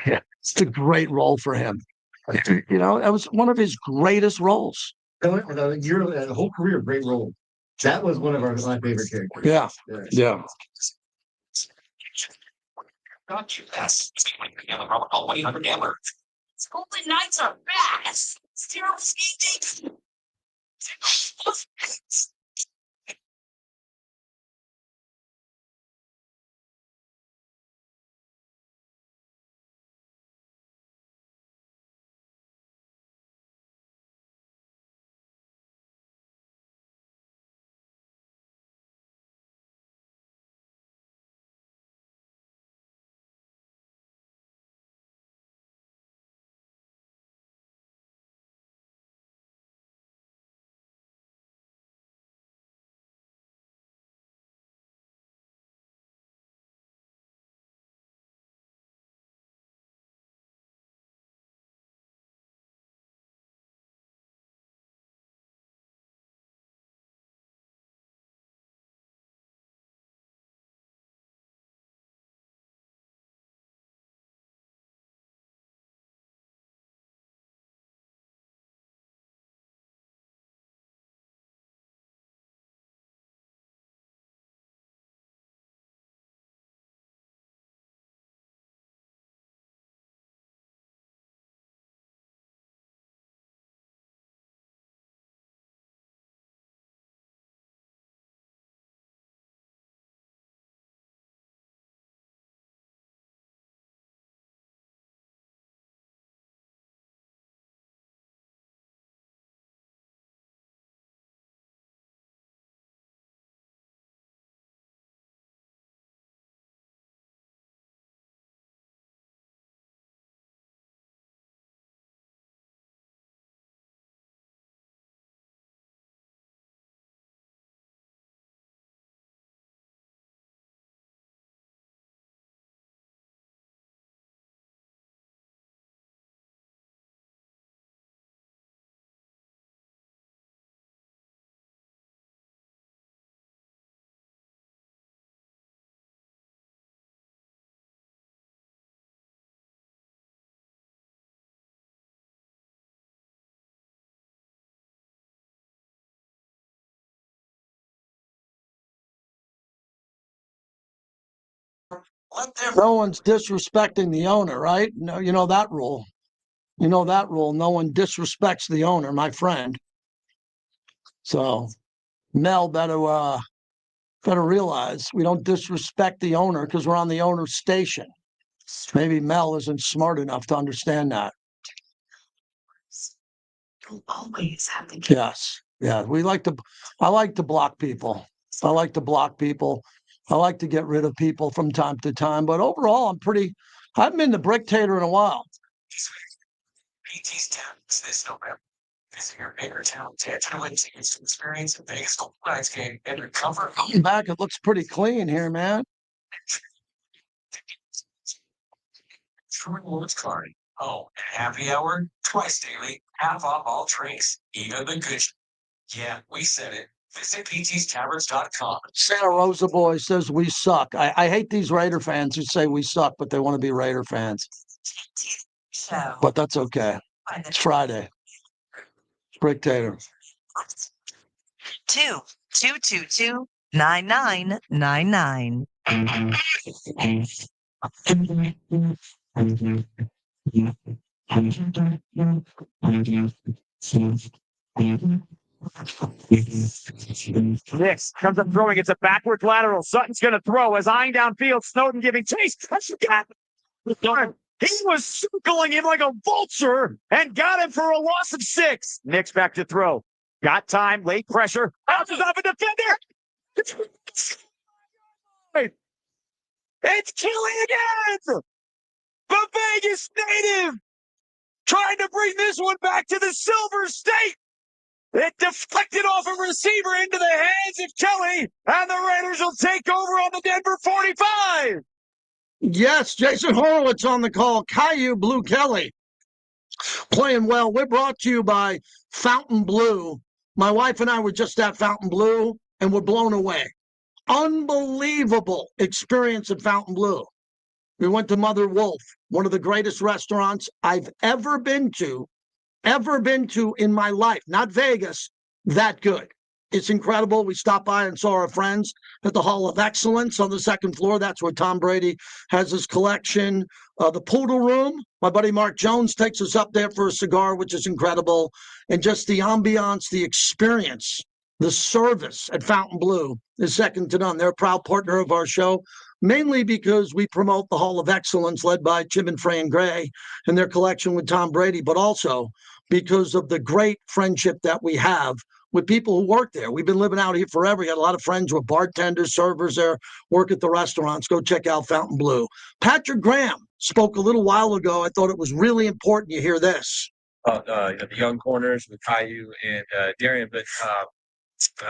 Yeah, it's a great role for him. You know, that was one of his greatest roles. Your whole career, great role. That was one of my favorite characters. Yeah. Yeah. Got you. That's gambler. Golden Knights are fast. Zero skating. No one's disrespecting the owner, right? No, you know that rule. You know that rule. No one disrespects the owner, my friend. So Mel better realize we don't disrespect the owner because we're on the owner's station. Maybe Mel isn't smart enough to understand that. You'll always have the Yes. Yeah. I like to block people. I like to block people. I like to get rid of people from time to time. But overall, I haven't been to Bricktator in a while. PT's town this November. Visit your bigger town to win tickets to experience a Vegas Golden Knights game and recover. Coming back, it looks pretty clean here, man. True Rewards card. Oh, and happy hour twice daily. Half off all drinks, even the good. Yeah, we said it. Visit ptstaverns.com. Santa Rosa boy says we suck. I hate these Raider fans who say we suck, but they want to be Raider fans. But that's okay. It's Friday. Bricktator. 222-99. Nix comes up throwing. It's a backwards lateral. Sutton's going to throw as eyeing downfield. Snowden giving chase. He was circling him like a vulture and got him for a loss of 6. Nix back to throw. Got time, late pressure. Bounces off a defender. It's Kelly again. The Vegas native trying to bring this one back to the Silver State. It deflected off a receiver into the hands of Kelly, and the Raiders will take over on the Denver 45. Yes, Jason Horowitz on the call. Caillou Blue Kelly playing well. We're brought to you by Fountain Blue. My wife and I were just at Fountain Blue, and we're blown away. Unbelievable experience at Fountain Blue. We went to Mother Wolf, one of the greatest restaurants I've ever been to in my life. Not Vegas, that good. It's incredible. We stopped by and saw our friends at the Hall of Excellence on the second floor. That's where Tom Brady has his collection. The Poodle Room, my buddy Mark Jones takes us up there for a cigar, which is incredible. And just the ambiance, the experience, the service at Fountain Blue is second to none. They're a proud partner of our show, mainly because we promote the Hall of Excellence led by Tim and Fran Gray and their collection with Tom Brady, but also because of the great friendship that we have with people who work there. We've been living out here forever. We got a lot of friends with bartenders, servers there, work at the restaurants. Go check out Fountain Blue. Patrick Graham spoke a little while ago. I thought it was really important you hear this. The young corners with Caillou and Darian, but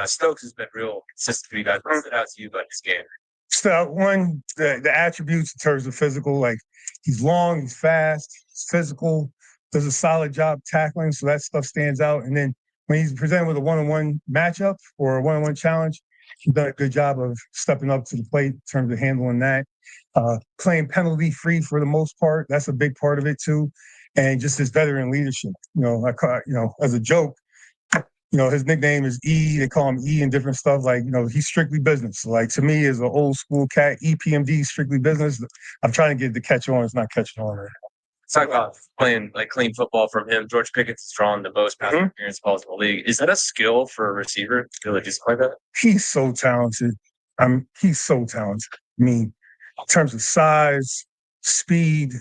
Stokes has been real consistent for you guys. What stood out to you about this game? So one, the attributes in terms of physical, like he's long, he's fast, he's physical, does a solid job tackling, so that stuff stands out. And then when he's presented with a one-on-one matchup or a one-on-one challenge, he's done a good job of stepping up to the plate in terms of handling that. Playing penalty-free for the most part, that's a big part of it too. And just his veteran leadership. As a joke, his nickname is E. They call him E and different stuff. Like, he's strictly business. Like, to me, as an old school cat, EPMD, strictly business. I'm trying to get it to catch on. It's not catching on right now. Talk about playing like clean football from him. George Pickett's drawn the most passing experience balls in the league. Is that a skill for a receiver to feel like just like that? He's so talented. He's so talented. I mean, in terms of size, speed,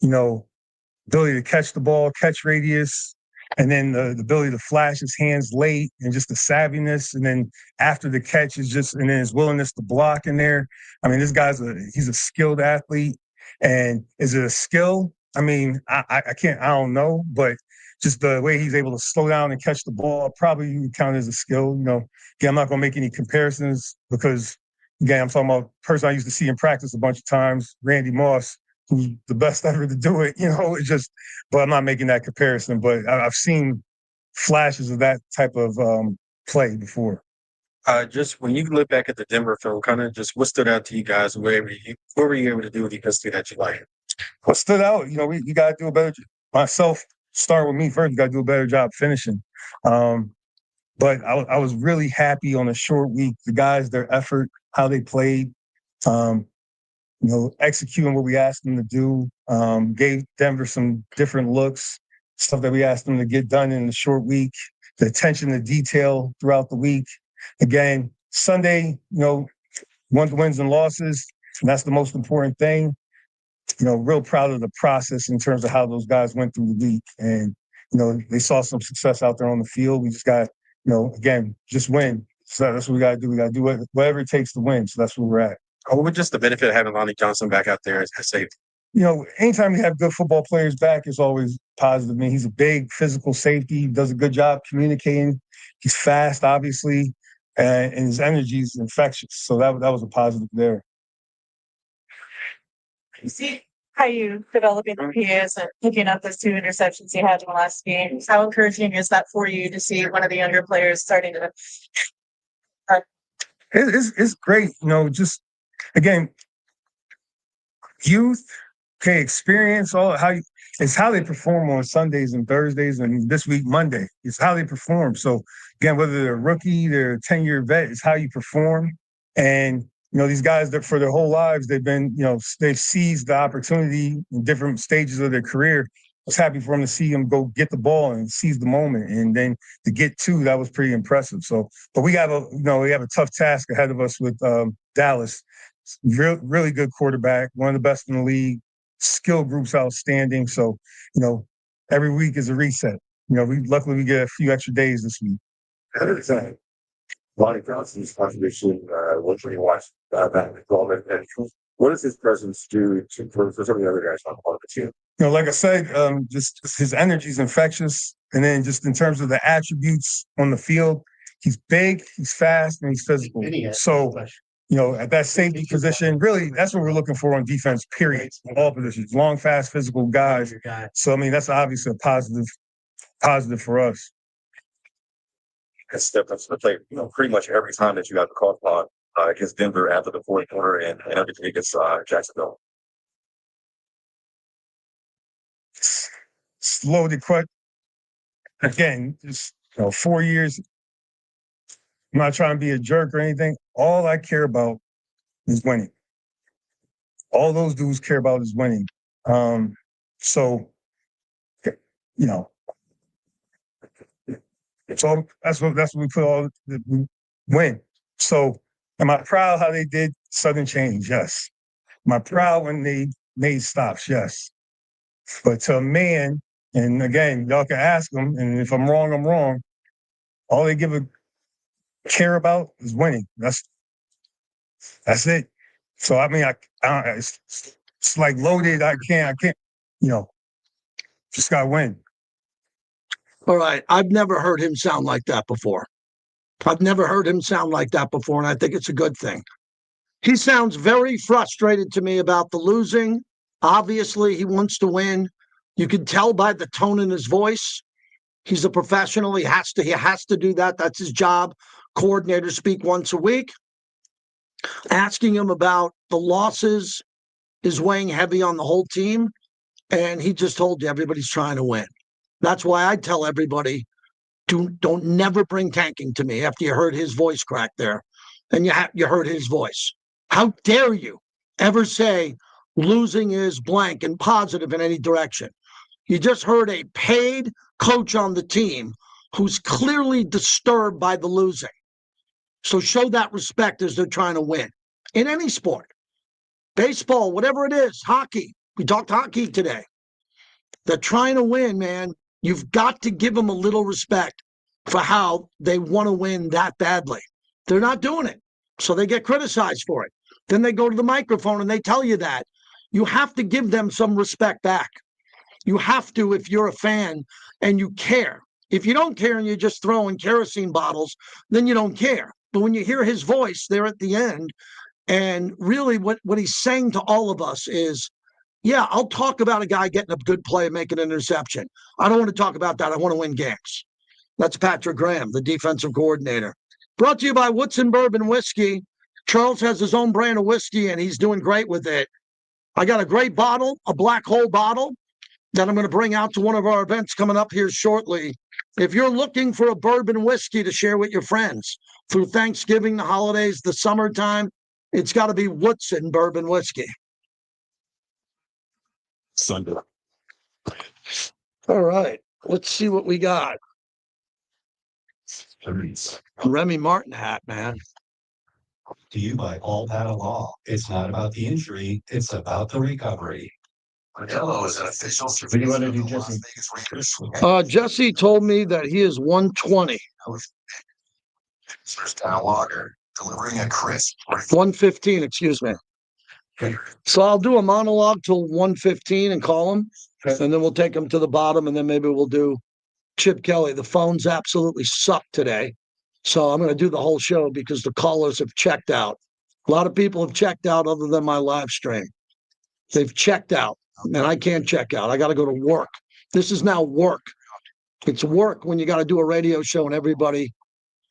ability to catch the ball, catch radius, and then the ability to flash his hands late and just the savviness. And then after the catch and then his willingness to block in there. I mean, this guy's he's a skilled athlete. And is it a skill? I mean, I don't know, but just the way he's able to slow down and catch the ball, probably you would count as a skill. Again, I'm not going to make any comparisons because, again, I'm talking about a person I used to see in practice a bunch of times, Randy Moss, who's the best ever to do it. But I'm not making that comparison. But I've seen flashes of that type of play before. Just when you look back at the Denver film, kind of just what stood out to you guys? What were you able to do with defensively that you like? What stood out? You got to do a better job. Myself, start with me first. You got to do a better job finishing. But I was really happy on a short week. The guys, their effort, how they played, executing what we asked them to do, gave Denver some different looks, stuff that we asked them to get done in the short week, the attention to detail throughout the week. Again, Sunday, won the wins and losses, and that's the most important thing. Real proud of the process in terms of how those guys went through the week. And, they saw some success out there on the field. We just got, again, just win. So that's what we got to do. We got to do whatever it takes to win. So that's where we're at. What would just the benefit of having Lonnie Johnson back out there as safety? Anytime you have good football players back, it's always positive. I mean, he's a big physical safety. He does a good job communicating. He's fast, obviously, and his energy is infectious. So that was a positive there. You see how you developing the PAs and picking up those 2 interceptions you had in the last game. How encouraging is that for you to see one of the younger players starting to? It's great, just again, youth, experience, it's how they perform on Sundays and Thursdays and this week Monday. It's how they perform. So again, whether they're a rookie, they're a 10-year vet, it's how you perform. And these guys that for their whole lives, they've been, they've seized the opportunity in different stages of their career. I was happy for them to see them go get the ball and seize the moment. And then to get 2, that was pretty impressive. So, but we have a tough task ahead of us with Dallas. Really good quarterback, one of the best in the league. Skill group's outstanding. So, every week is a reset. Luckily we get a few extra days this week. Lonnie Johnson's contribution, when you watch back in the development, and what does his presence do for some of the other guys on the team? You know, like I said, just his energy is infectious. And then just in terms of the attributes on the field, he's big, he's fast, and he's physical. So, you know, at that safety position, really, that's what we're looking for on defense, period. All positions, long, fast, physical guys. So, I mean, that's obviously a positive for us. Has stepped up to the plate, you know, pretty much every time that you got the call upon against Denver after the fourth quarter and everything against Jacksonville. Slow to quick. Again, just 4 years. I'm not trying to be a jerk or anything. All I care about is winning. All those dudes care about is winning. So, you know, so that's what we put all we win. So, am I proud how they did sudden change? Yes. Am I proud when they made stops? Yes. But to a man, and again, y'all can ask them, and if I'm wrong, I'm wrong. All they care about is winning. That's it. So I mean, it's like loaded. I can't. You know, just gotta win. All right. I've never heard him sound like that before. And I think it's a good thing. He sounds very frustrated to me about the losing. Obviously, he wants to win. You can tell by the tone in his voice. He's a professional. He has to do that. That's his job. Coordinators speak once a week. Asking him about the losses is weighing heavy on the whole team. And he just told you everybody's trying to win. That's why I tell everybody, don't never bring tanking to me after you heard his voice crack there. And you heard his voice. How dare you ever say losing is blank and positive in any direction? You just heard a paid coach on the team who's clearly disturbed by the losing. So show that respect as they're trying to win in any sport. Baseball, whatever it is, hockey. We talked hockey today. They're trying to win, man. You've got to give them a little respect for how they want to win that badly. They're not doing it. So they get criticized for it. Then they go to the microphone and they tell you that. You have to give them some respect back. You have to if you're a fan and you care. If you don't care and you're just throwing kerosene bottles, then you don't care. But when you hear his voice there at the end, and really what he's saying to all of us is, yeah, I'll talk about a guy getting a good play and making an interception. I don't want to talk about that. I want to win games. That's Patrick Graham, the defensive coordinator. Brought to you by Woodson Bourbon Whiskey. Charles has his own brand of whiskey, and he's doing great with it. I got a great bottle, a Black Hole bottle, that I'm going to bring out to one of our events coming up here shortly. If you're looking for a bourbon whiskey to share with your friends through Thanksgiving, the holidays, the summertime, it's got to be Woodson Bourbon Whiskey. Sunday. All right, let's see what we got. Remy Martin hat, man. To you by All Paddle Law. It's not about the injury, it's about the recovery. Modelo is an official certificate of the Las Vegas Raiders. Jesse told me that he is 120. First down logger, delivering a crisp. 115, excuse me. So I'll do a monologue till 115 and call him, and then we'll take him to the bottom, and then maybe we'll do Chip Kelly. The phones absolutely suck today. So I'm going to do the whole show because the callers have checked out. A lot of people have checked out other than my live stream. They've checked out, and I can't check out. I got to go to work. This is now work. It's work when you got to do a radio show and everybody,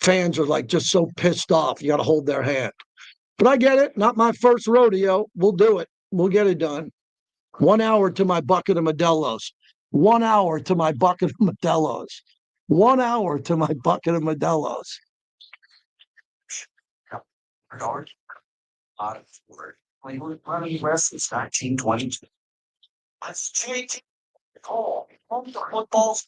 fans are like just so pissed off. You got to hold their hand. But I get it. Not my first rodeo. We'll do it. We'll get it done. 1 hour to my bucket of Modelo's. 1 hour to my bucket of Modelo's. 1 hour to my bucket of Modelo's. Regard. Out of word. Cleveland running west is 1922. That's JT. Call. Home to football's.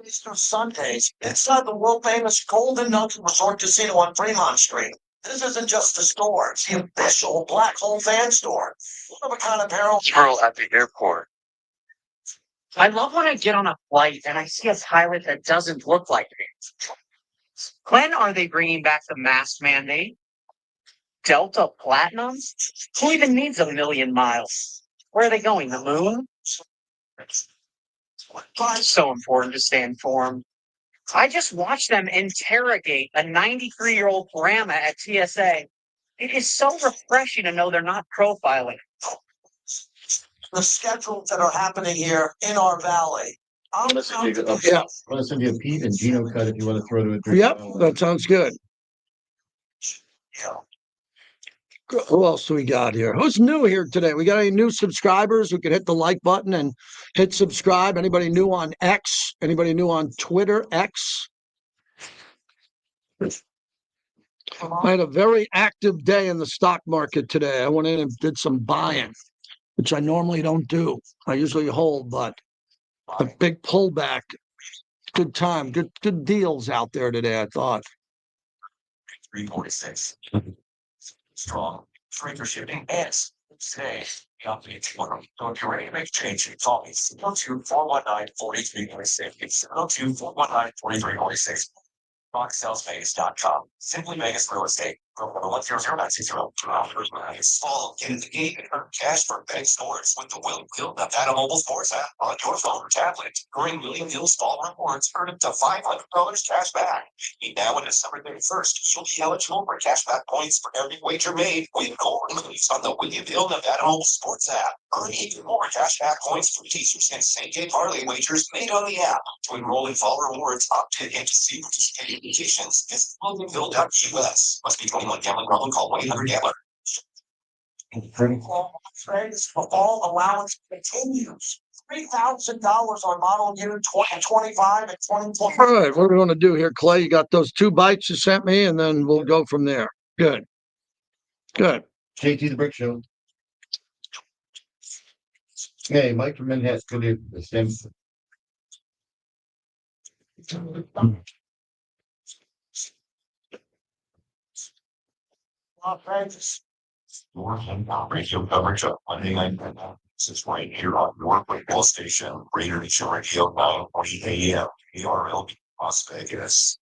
Easter Sundays inside the world famous Golden Nugget Resort Casino on Fremont Street. This isn't just a store, it's the official Black Hole fan store. One of a kind apparel. Pearl at the airport. I love when I get on a flight and I see a pilot that doesn't look like me. When are they bringing back the mask mandate? Delta Platinum? Who even needs 1,000,000 miles? Where are they going? The moon? It's so important to stay informed. I just watched them interrogate a 93-year-old Brahma at TSA. It is so refreshing to know they're not profiling. The schedules that are happening here in our valley. Yeah. I'm gonna send you a Pete and Gino cut if you want to throw to a drink. Yep, that sounds good. Who else do we got here? Who's new here today? We got any new subscribers who can hit the like button and hit subscribe? Anybody new on X? Anybody new on Twitter X? I had a very active day in the stock market today. I went in and did some buying, which I normally don't do. I usually hold, but a big pullback. Good time. Good deals out there today, I thought. 346. Strong. Freighter shipping ends today. Company tomorrow. So if you're ready to make a change, call me 702-419-4346. 702-419-4346. RockSalesVegas.com. Simply Vegas Real Estate. Program 100-960. Fall in the game and earn cash for bank scores with the William Hill Nevada mobile sports app on your phone or tablet. During William Hill's fall rewards, earn up to $500 cash back. Now on December 31st, you'll be eligible for cash back points for every wager made with core moves on the William Hill Nevada mobile sports app. Earn even more cash back points for teasers and same-day parlay wagers made on the app. To enroll in fall rewards, opt in and to see participating locations. Visit WilliamHill.us. Must be 21 gambling problem. Call 1-800-GAMBLER. Fall allowance continues. $3,000 on model year 2025 and 2020. All right, what are we going to do here, Clay? You got those 2 bites you sent me, and then we'll go from there. Good. JT the Brick Show. Hey, Mike from Manhattan. Good to the same. Radio coverage of Monday Night Football. This is right here on your football station, Raider Nation Radio 9:40 a.m. PRLB Las Vegas.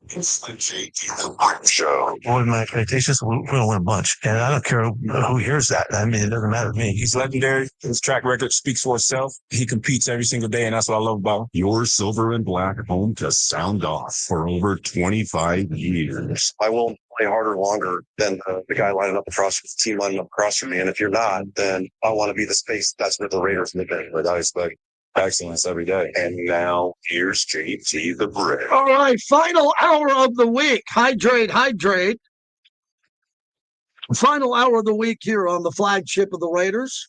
It's the JT the Brick Show. Boy, my expectations, we're going to win a bunch. And I don't care who hears that. I mean, it doesn't matter to me. He's legendary. His track record speaks for itself. He competes every single day, and that's what I love about him. Your Silver and Black home to Sound Off for over 25 years. I will play harder longer than the guy lining up across the team lining up across from me. And if you're not, then I want to be the space. That's what the Raiders live in. But I expect excellence every day. And now here's JT the Brick. All right, final hour of the week. Hydrate. Final hour of the week here on the flagship of the Raiders,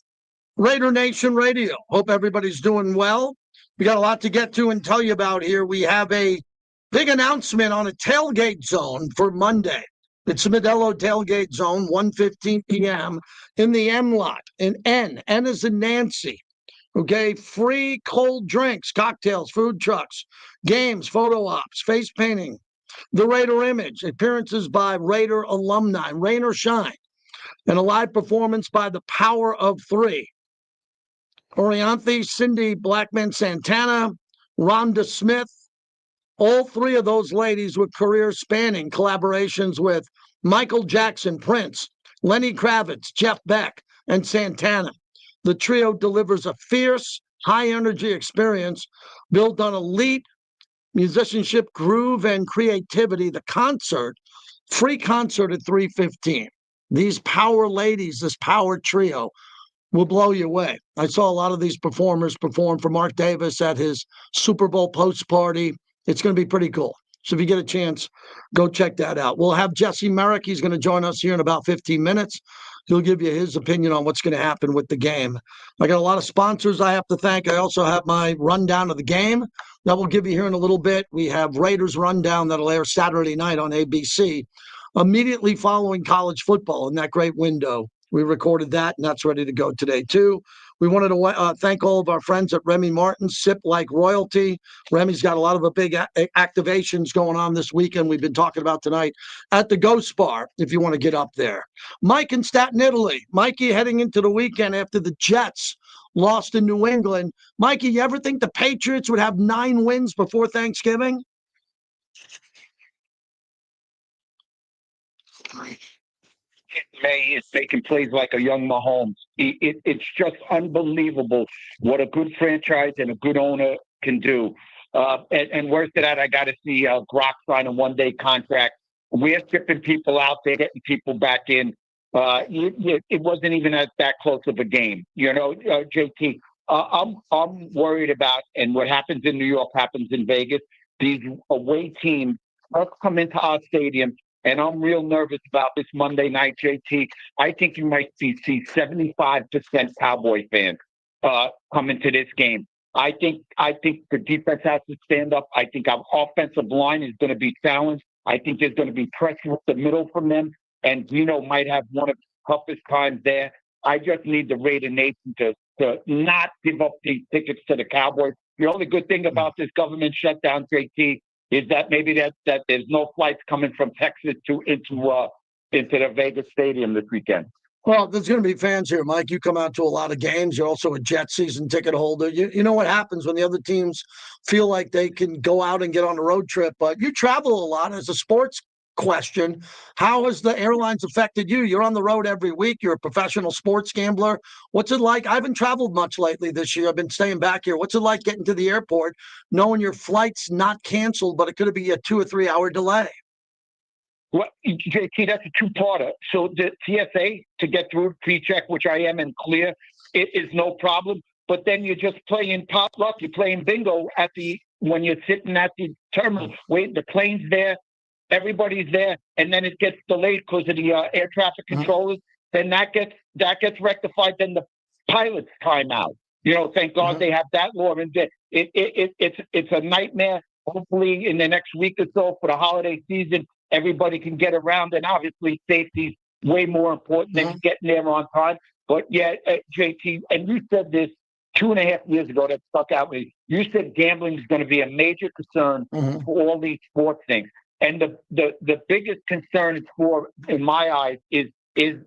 Raider Nation Radio. Hope everybody's doing well. We got a lot to get to and tell you about here. We have a big announcement on a tailgate zone for Monday. It's the Modelo Tailgate Zone, 1:15 p.m. in the M lot. In N is in Nancy. Okay, free cold drinks, cocktails, food trucks, games, photo ops, face painting, the Raider image, appearances by Raider alumni, rain or shine, and a live performance by the Power of Three. Orianthi, Cindy Blackman Santana, Rhonda Smith, all 3 of those ladies with careers spanning collaborations with Michael Jackson, Prince, Lenny Kravitz, Jeff Beck, and Santana. The trio delivers a fierce, high-energy experience built on elite musicianship, groove, and creativity. The concert, free concert at 3:15. These power ladies, this power trio, will blow you away. I saw a lot of these performers perform for Mark Davis at his Super Bowl post party. It's going to be pretty cool. So if you get a chance, go check that out. We'll have Jesse Merrick. He's going to join us here in about 15 minutes. He'll give you his opinion on what's going to happen with the game. I got a lot of sponsors I have to thank. I also have my rundown of the game that we'll give you here in a little bit. We have Raiders Rundown that'll air Saturday night on ABC, immediately following college football in that great window. We recorded that, and that's ready to go today, too. We wanted to thank all of our friends at Remy Martin, Sip Like Royalty. Remy's got a lot of big activations going on this weekend. We've been talking about tonight at the Ghost Bar, if you want to get up there. Mike in Staten, Italy. Mikey heading into the weekend after the Jets lost in New England. Mikey, you ever think the Patriots would have 9 wins before Thanksgiving? May is making plays like a young Mahomes. It's just unbelievable what a good franchise and a good owner can do. And worse than that, I got to see Gronk sign a one-day contract. We're shipping people out there, getting people back in. It wasn't even that close of a game, JT. I'm worried about, and what happens in New York happens in Vegas. These away teams must come into our stadium. And I'm real nervous about this Monday night, JT. I think you might see 75% Cowboy fans come into this game. I think the defense has to stand up. I think our offensive line is going to be challenged. I think there's going to be pressure up the middle from them. And Gino might have one of the toughest times there. I just need the Raider Nation to not give up these tickets to the Cowboys. The only good thing about this government shutdown, JT, is that maybe that there's no flights coming from Texas into the Vegas Stadium this weekend. Well, there's going to be fans here, Mike. You come out to a lot of games. You're also a Jet season ticket holder. You know what happens when the other teams feel like they can go out and get on a road trip. But you travel a lot as a sports question. How has the airlines affected you? You're on the road every week. You're a professional sports gambler. What's it like? I haven't traveled much lately this year. I've been staying back here. What's it like getting to the airport, knowing your flight's not canceled, but it could be a 2 or 3 hour delay? Well, JT, that's a two-parter. So the TSA, to get through pre-check, which I am and clear, it is no problem. But then you're just playing pot luck. You're playing bingo when you're sitting at the terminal. Wait, the plane's there. Everybody's there, and then it gets delayed because of the air traffic controllers. Then that gets rectified. Then the pilots time out. Thank God they have that law. And it's a nightmare. Hopefully, in the next week or so for the holiday season, everybody can get around. And obviously, safety is way more important than getting there on time. But yeah, JT, and you said this 2.5 years ago that stuck out with me. You said gambling is going to be a major concern for all these sports things. And the biggest concern for, in my eyes, is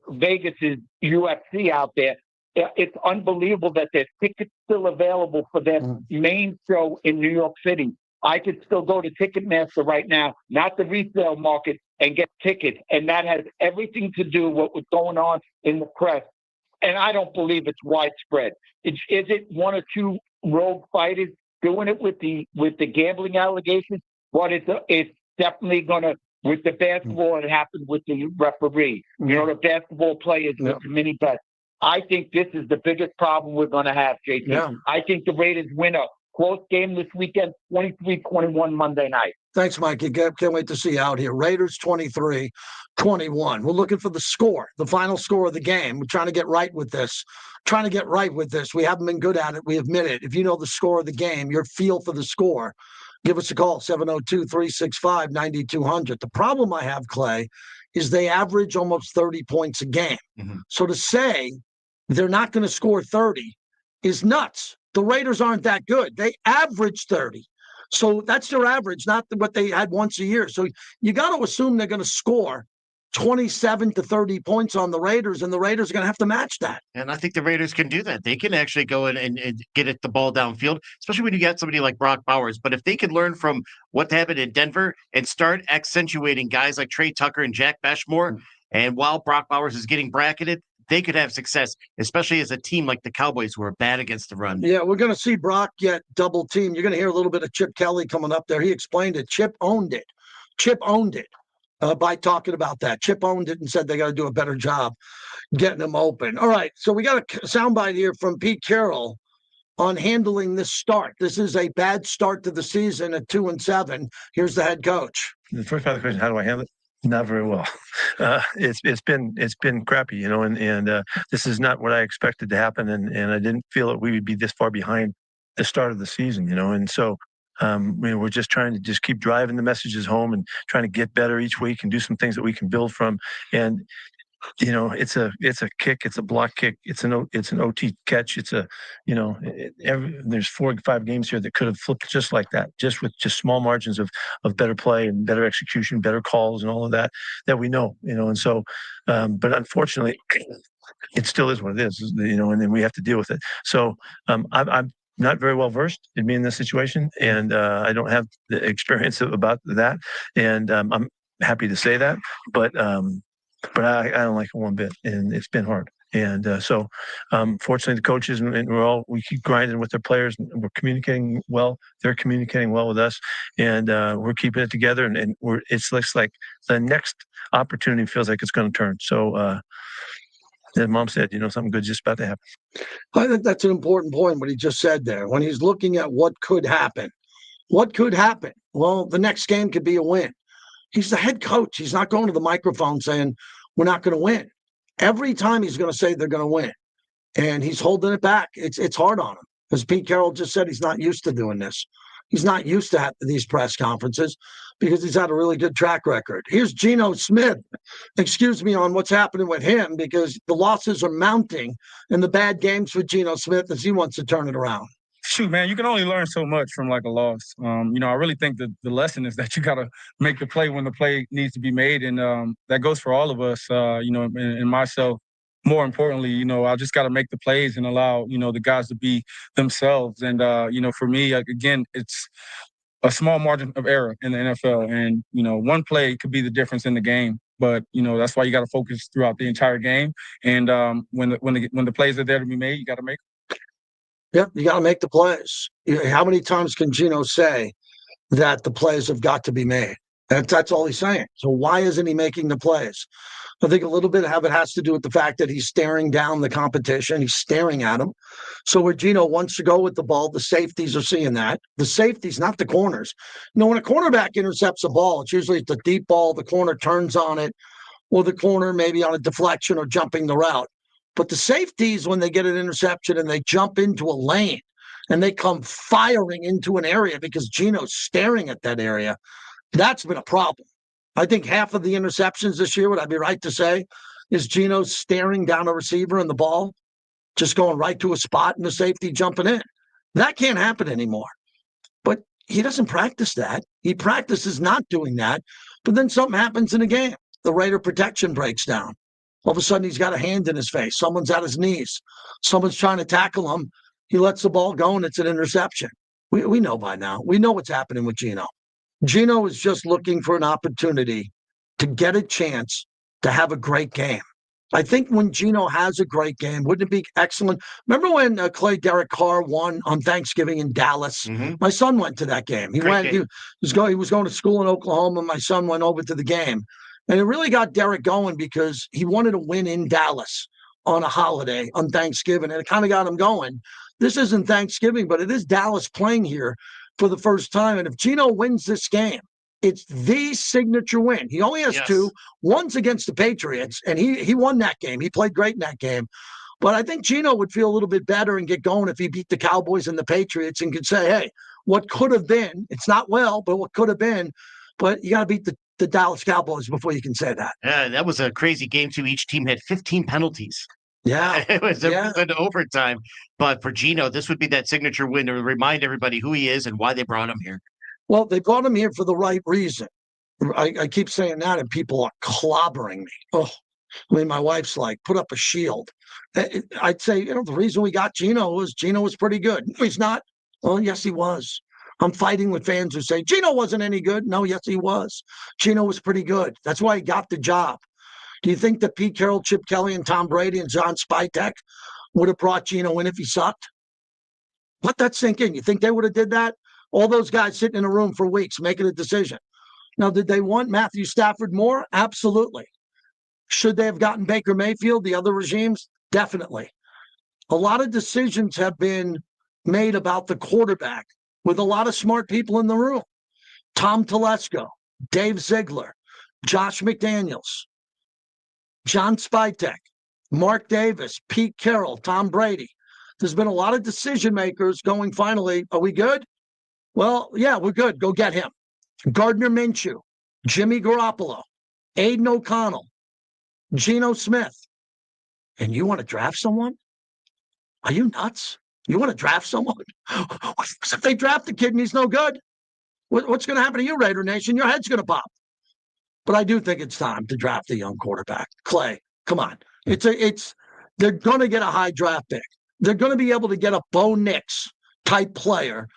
Vegas's UFC out there. It's unbelievable that there's tickets still available for their main show in New York City. I could still go to Ticketmaster right now, not the resale market, and get tickets. And that has everything to do with what was going on in the press. And I don't believe it's widespread. Is it 1 or 2 rogue fighters doing it with the gambling allegations? But it's definitely going to, with the basketball, it happened with the referee. The basketball players with the mini bet. I think this is the biggest problem we're going to have, JT. Yeah. I think the Raiders win a close game this weekend, 23-21 Monday night. Thanks, Mikey. Can't wait to see you out here. Raiders 23-21. We're looking for the score, the final score of the game. We're trying to get right with this. We haven't been good at it. We admit it. If you know the score of the game, your feel for the score, give us a call, 702-365-9200. The problem I have, Clay, is they average almost 30 points a game. So to say they're not going to score 30 is nuts. The Raiders aren't that good. They average 30. So that's their average, not what they had once a year. So you got to assume they're going to score 27 to 30 points on the Raiders, and the Raiders are going to have to match that. And I think the Raiders can do that. They can actually go in and get the ball downfield, especially when you get somebody like Brock Bowers. But if they can learn from what happened in Denver and start accentuating guys like Trey Tucker and Jack Bashmore, and while Brock Bowers is getting bracketed, they could have success, especially as a team like the Cowboys who are bad against the run. Yeah, we're going to see Brock get double teamed. You're going to hear a little bit of Chip Kelly coming up there. He explained it. Chip owned it. By talking about that. Chip owned it and said they got to do a better job getting them open. All right, so we got a soundbite here from Pete Carroll on handling this start. This is a bad start to the season at 2-7. Here's the head coach. The first part of the question, how do I handle it? Not very well. It's been crappy, and this is not what I expected to happen, and I didn't feel that we would be this far behind the start of the season, and so we're just trying to keep driving the messages home and trying to get better each week and do some things that we can build from. And it's a kick, it's a block kick, it's an OT catch. It's there's 4 or 5 games here that could have flipped just like that, just with small margins of better play and better execution, better calls and all of that we know, and so, but unfortunately, it still is what it is, you know, and then we have to deal with it. So I'm not very well versed in being in this situation, and I don't have the experience about that, and I'm happy to say that, but I don't like it one bit, and it's been hard. And so, fortunately, the coaches and we keep grinding with their players. And we're communicating well. They're communicating well with us, and we're keeping it together. And it looks like the next opportunity feels like it's going to turn. So, as Mom said, you know, something good's just about to happen. I think that's an important point, what he just said there. When he's looking at what could happen, what could happen? Well, the next game could be a win. He's the head coach. He's not going to the microphone saying, we're not going to win. Every time he's going to say they're going to win. And he's holding it back. It's hard on him. As Pete Carroll just said, he's not used to doing this. He's not used to these press conferences because he's had a really good track record. Here's Geno Smith. Excuse me on what's happening with him because the losses are mounting and the bad games for Geno Smith as he wants to turn it around. Shoot, man, you can only learn so much from like a loss. You know, I really think that the lesson is that you got to make the play when the play needs to be made. And that goes for all of us, you know, and myself. More importantly, you know, I just got to make the plays and allow, you know, the guys to be themselves. And, you know, for me, again, it's a small margin of error in the NFL. And, you know, one play could be the difference in the game. But, you know, that's why you got to focus throughout the entire game. And when the plays are there to be made, you got to make them. Yep, you got to make the plays. How many times can Geno say that the plays have got to be made? That's all he's saying. So why isn't he making the plays? I think a little bit of it has to do with the fact that he's staring down the competition. He's staring at them. So where Geno wants to go with the ball, the safeties are seeing that. The safeties, not the corners. You know, when a cornerback intercepts a ball, it's usually the deep ball, the corner turns on it, or the corner maybe on a deflection or jumping the route. But the safeties, when they get an interception and they jump into a lane and they come firing into an area because Geno's staring at that area, that's been a problem. I think half of the interceptions this year, would I be right to say, is Geno staring down a receiver and the ball just going right to a spot and the safety jumping in. That can't happen anymore. But he doesn't practice that. He practices not doing that. But then something happens in a game. The Raider protection breaks down. All of a sudden, he's got a hand in his face. Someone's at his knees. Someone's trying to tackle him. He lets the ball go, and it's an interception. We know by now. We know what's happening with Geno. Geno is just looking for an opportunity to get a chance to have a great game. I think when Geno has a great game, wouldn't it be excellent? Remember when Derek Carr won on Thanksgiving in Dallas? Mm-hmm. My son went to that game. He was going to school in Oklahoma. My son went over to the game. And it really got Derek going because he wanted to win in Dallas on a holiday on Thanksgiving. And it kind of got him going. This isn't Thanksgiving, but it is Dallas playing here for the first time. And if Geno wins this game, it's the signature win. He only has two. One's against the Patriots, and he won that game. He played great in that game. But I think Geno would feel a little bit better and get going if he beat the Cowboys and the Patriots and could say, hey, what could have been, it's not well, but what could have been. But you got to beat the Dallas Cowboys before you can say that. Yeah, that was a crazy game, too. Each team had 15 penalties. Yeah. It was an overtime. But for Geno, this would be that signature win to remind everybody who he is and why they brought him here. Well, they brought him here for the right reason. I keep saying that, and people are clobbering me. Oh, I mean, my wife's like, put up a shield. I'd say, the reason we got Geno was pretty good. No, he's not. Well, yes, he was. I'm fighting with fans who say Geno wasn't any good. No, yes, he was. Geno was pretty good. That's why he got the job. Do you think that Pete Carroll, Chip Kelly, and Tom Brady and John Spytek would have brought Geno in if he sucked? Let that sink in. You think they would have did that? All those guys sitting in a room for weeks making a decision. Now, did they want Matthew Stafford more? Absolutely. Should they have gotten Baker Mayfield, the other regimes? Definitely. A lot of decisions have been made about the quarterback with a lot of smart people in the room. Tom Telesco, Dave Ziegler, Josh McDaniels, John Spytek, Mark Davis, Pete Carroll, Tom Brady. There's been a lot of decision makers going, finally, are we good? Well, yeah, we're good. Go get him. Gardner Minshew, Jimmy Garoppolo, Aiden O'Connell, Geno Smith. And you want to draft someone? Are you nuts? You want to draft someone? If they draft the kid and he's no good, what's going to happen to you, Raider Nation? Your head's going to pop. But I do think it's time to draft a young quarterback. Clay, come on. It's they're going to get a high draft pick. They're going to be able to get a Bo Nix type player.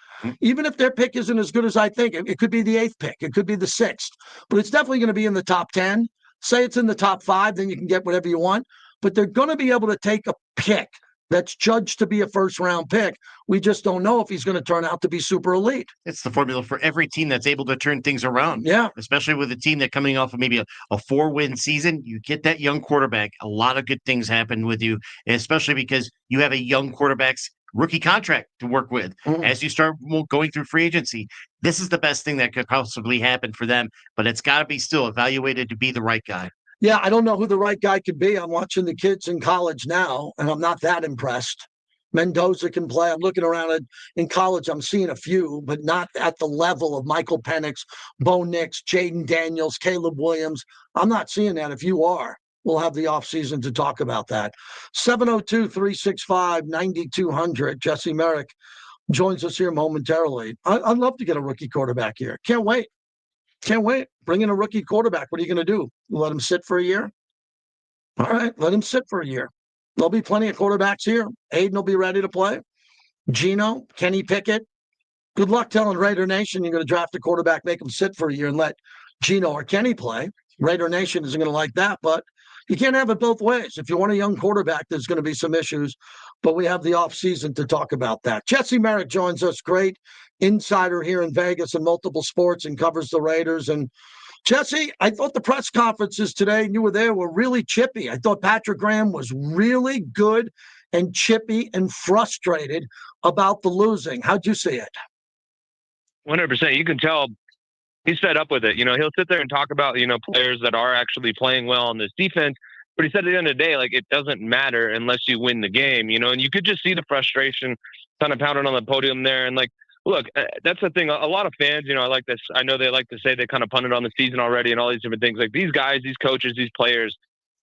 Even if their pick isn't as good as I think, it could be the 8th pick. It could be the 6th. But it's definitely going to be in the top 10. Say it's in the top 5, then you can get whatever you want. But they're going to be able to take a pick that's judged to be a first-round pick. We just don't know if he's going to turn out to be super elite. It's the formula for every team that's able to turn things around. Yeah. Especially with a team that coming off of maybe a 4-win season, you get that young quarterback. A lot of good things happen with you, especially because you have a young quarterback's rookie contract to work with. As you start going through free agency, this is the best thing that could possibly happen for them, but it's got to be still evaluated to be the right guy. Yeah, I don't know who the right guy could be. I'm watching the kids in college now, and I'm not that impressed. Mendoza can play. I'm looking around in college. I'm seeing a few, but not at the level of Michael Penix, Bo Nix, Jaden Daniels, Caleb Williams. I'm not seeing that. If you are, we'll have the offseason to talk about that. 702-365-9200. Jesse Merrick joins us here momentarily. I'd love to get a rookie quarterback here. Can't wait. Can't wait. Bring in a rookie quarterback. What are you going to do? You let him sit for a year? All right, let him sit for a year. There'll be plenty of quarterbacks here. Hayden will be ready to play. Geno, Kenny Pickett. Good luck telling Raider Nation you're going to draft a quarterback, make him sit for a year, and let Geno or Kenny play. Raider Nation isn't going to like that, but you can't have it both ways. If you want a young quarterback, there's going to be some issues, but we have the offseason to talk about that. Jesse Merrick joins us, great insider here in Vegas and multiple sports, and covers the Raiders. And Jesse, I thought the press conferences today, and you were there, were really chippy. I thought Patrick Graham was really good and chippy and frustrated about the losing. How'd you see it? 100%. You can tell he's fed up with it. You know, he'll sit there and talk about, you know, players that are actually playing well on this defense. But he said at the end of the day, like, it doesn't matter unless you win the game, you know, and you could just see the frustration kind of pounding on the podium there. And like, look, that's the thing. A lot of fans, you know, I know they like to say they kind of punted on the season already and all these different things. Like, these guys, these coaches, these players,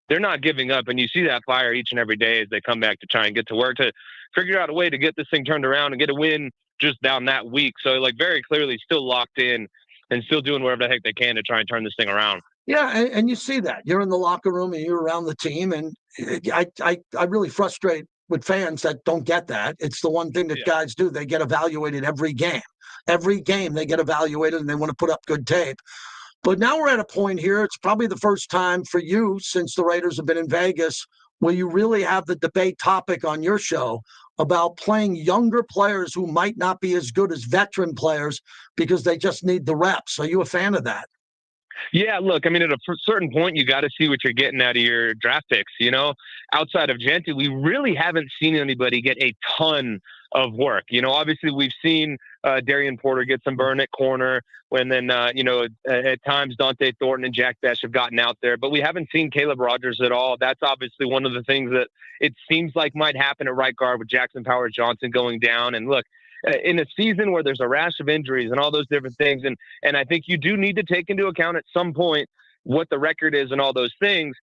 they're not giving up. And you see that fire each and every day as they come back to try and get to work to figure out a way to get this thing turned around and get a win just down that week. So, like, very clearly still locked in and still doing whatever the heck they can to try and turn this thing around. Yeah, and you see that. You're in the locker room and you're around the team, and I really frustrate with fans that don't get that. It's the one thing that guys do. They get evaluated every game. Every game they get evaluated and they want to put up good tape. But now we're at a point here, it's probably the first time for you since the Raiders have been in Vegas where you really have the debate topic on your show about playing younger players who might not be as good as veteran players because they just need the reps. Are you a fan of that? Yeah, look, I mean, at a certain point, you got to see what you're getting out of your draft picks. You know, outside of Genty, we really haven't seen anybody get a ton of work. You know, obviously we've seen Darian Porter get some burn at corner when then, you know, at times Dante Thornton and Jack Besh have gotten out there, but we haven't seen Caleb Rogers at all. That's obviously one of the things that it seems like might happen at right guard with Jackson Powers Johnson going down. And look, in a season where there's a rash of injuries and all those different things. And I think you do need to take into account at some point what the record is and all those things.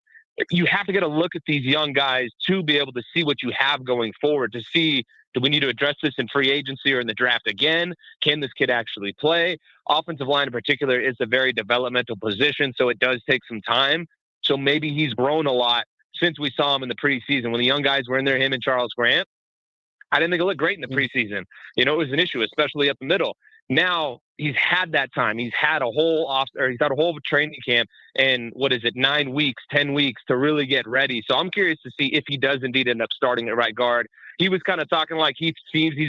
You have to get a look at these young guys to be able to see what you have going forward, to see, do we need to address this in free agency or in the draft again? Can this kid actually play? Offensive line in particular is a very developmental position, so it does take some time. So maybe he's grown a lot since we saw him in the preseason. When the young guys were in there, him and Charles Grant, I didn't think it looked great in the preseason. You know, it was an issue, especially up the middle. Now he's had that time. He's had a whole he's had a whole training camp and 9 weeks, 10 weeks to really get ready. So I'm curious to see if he does indeed end up starting at right guard. He was kind of talking like he's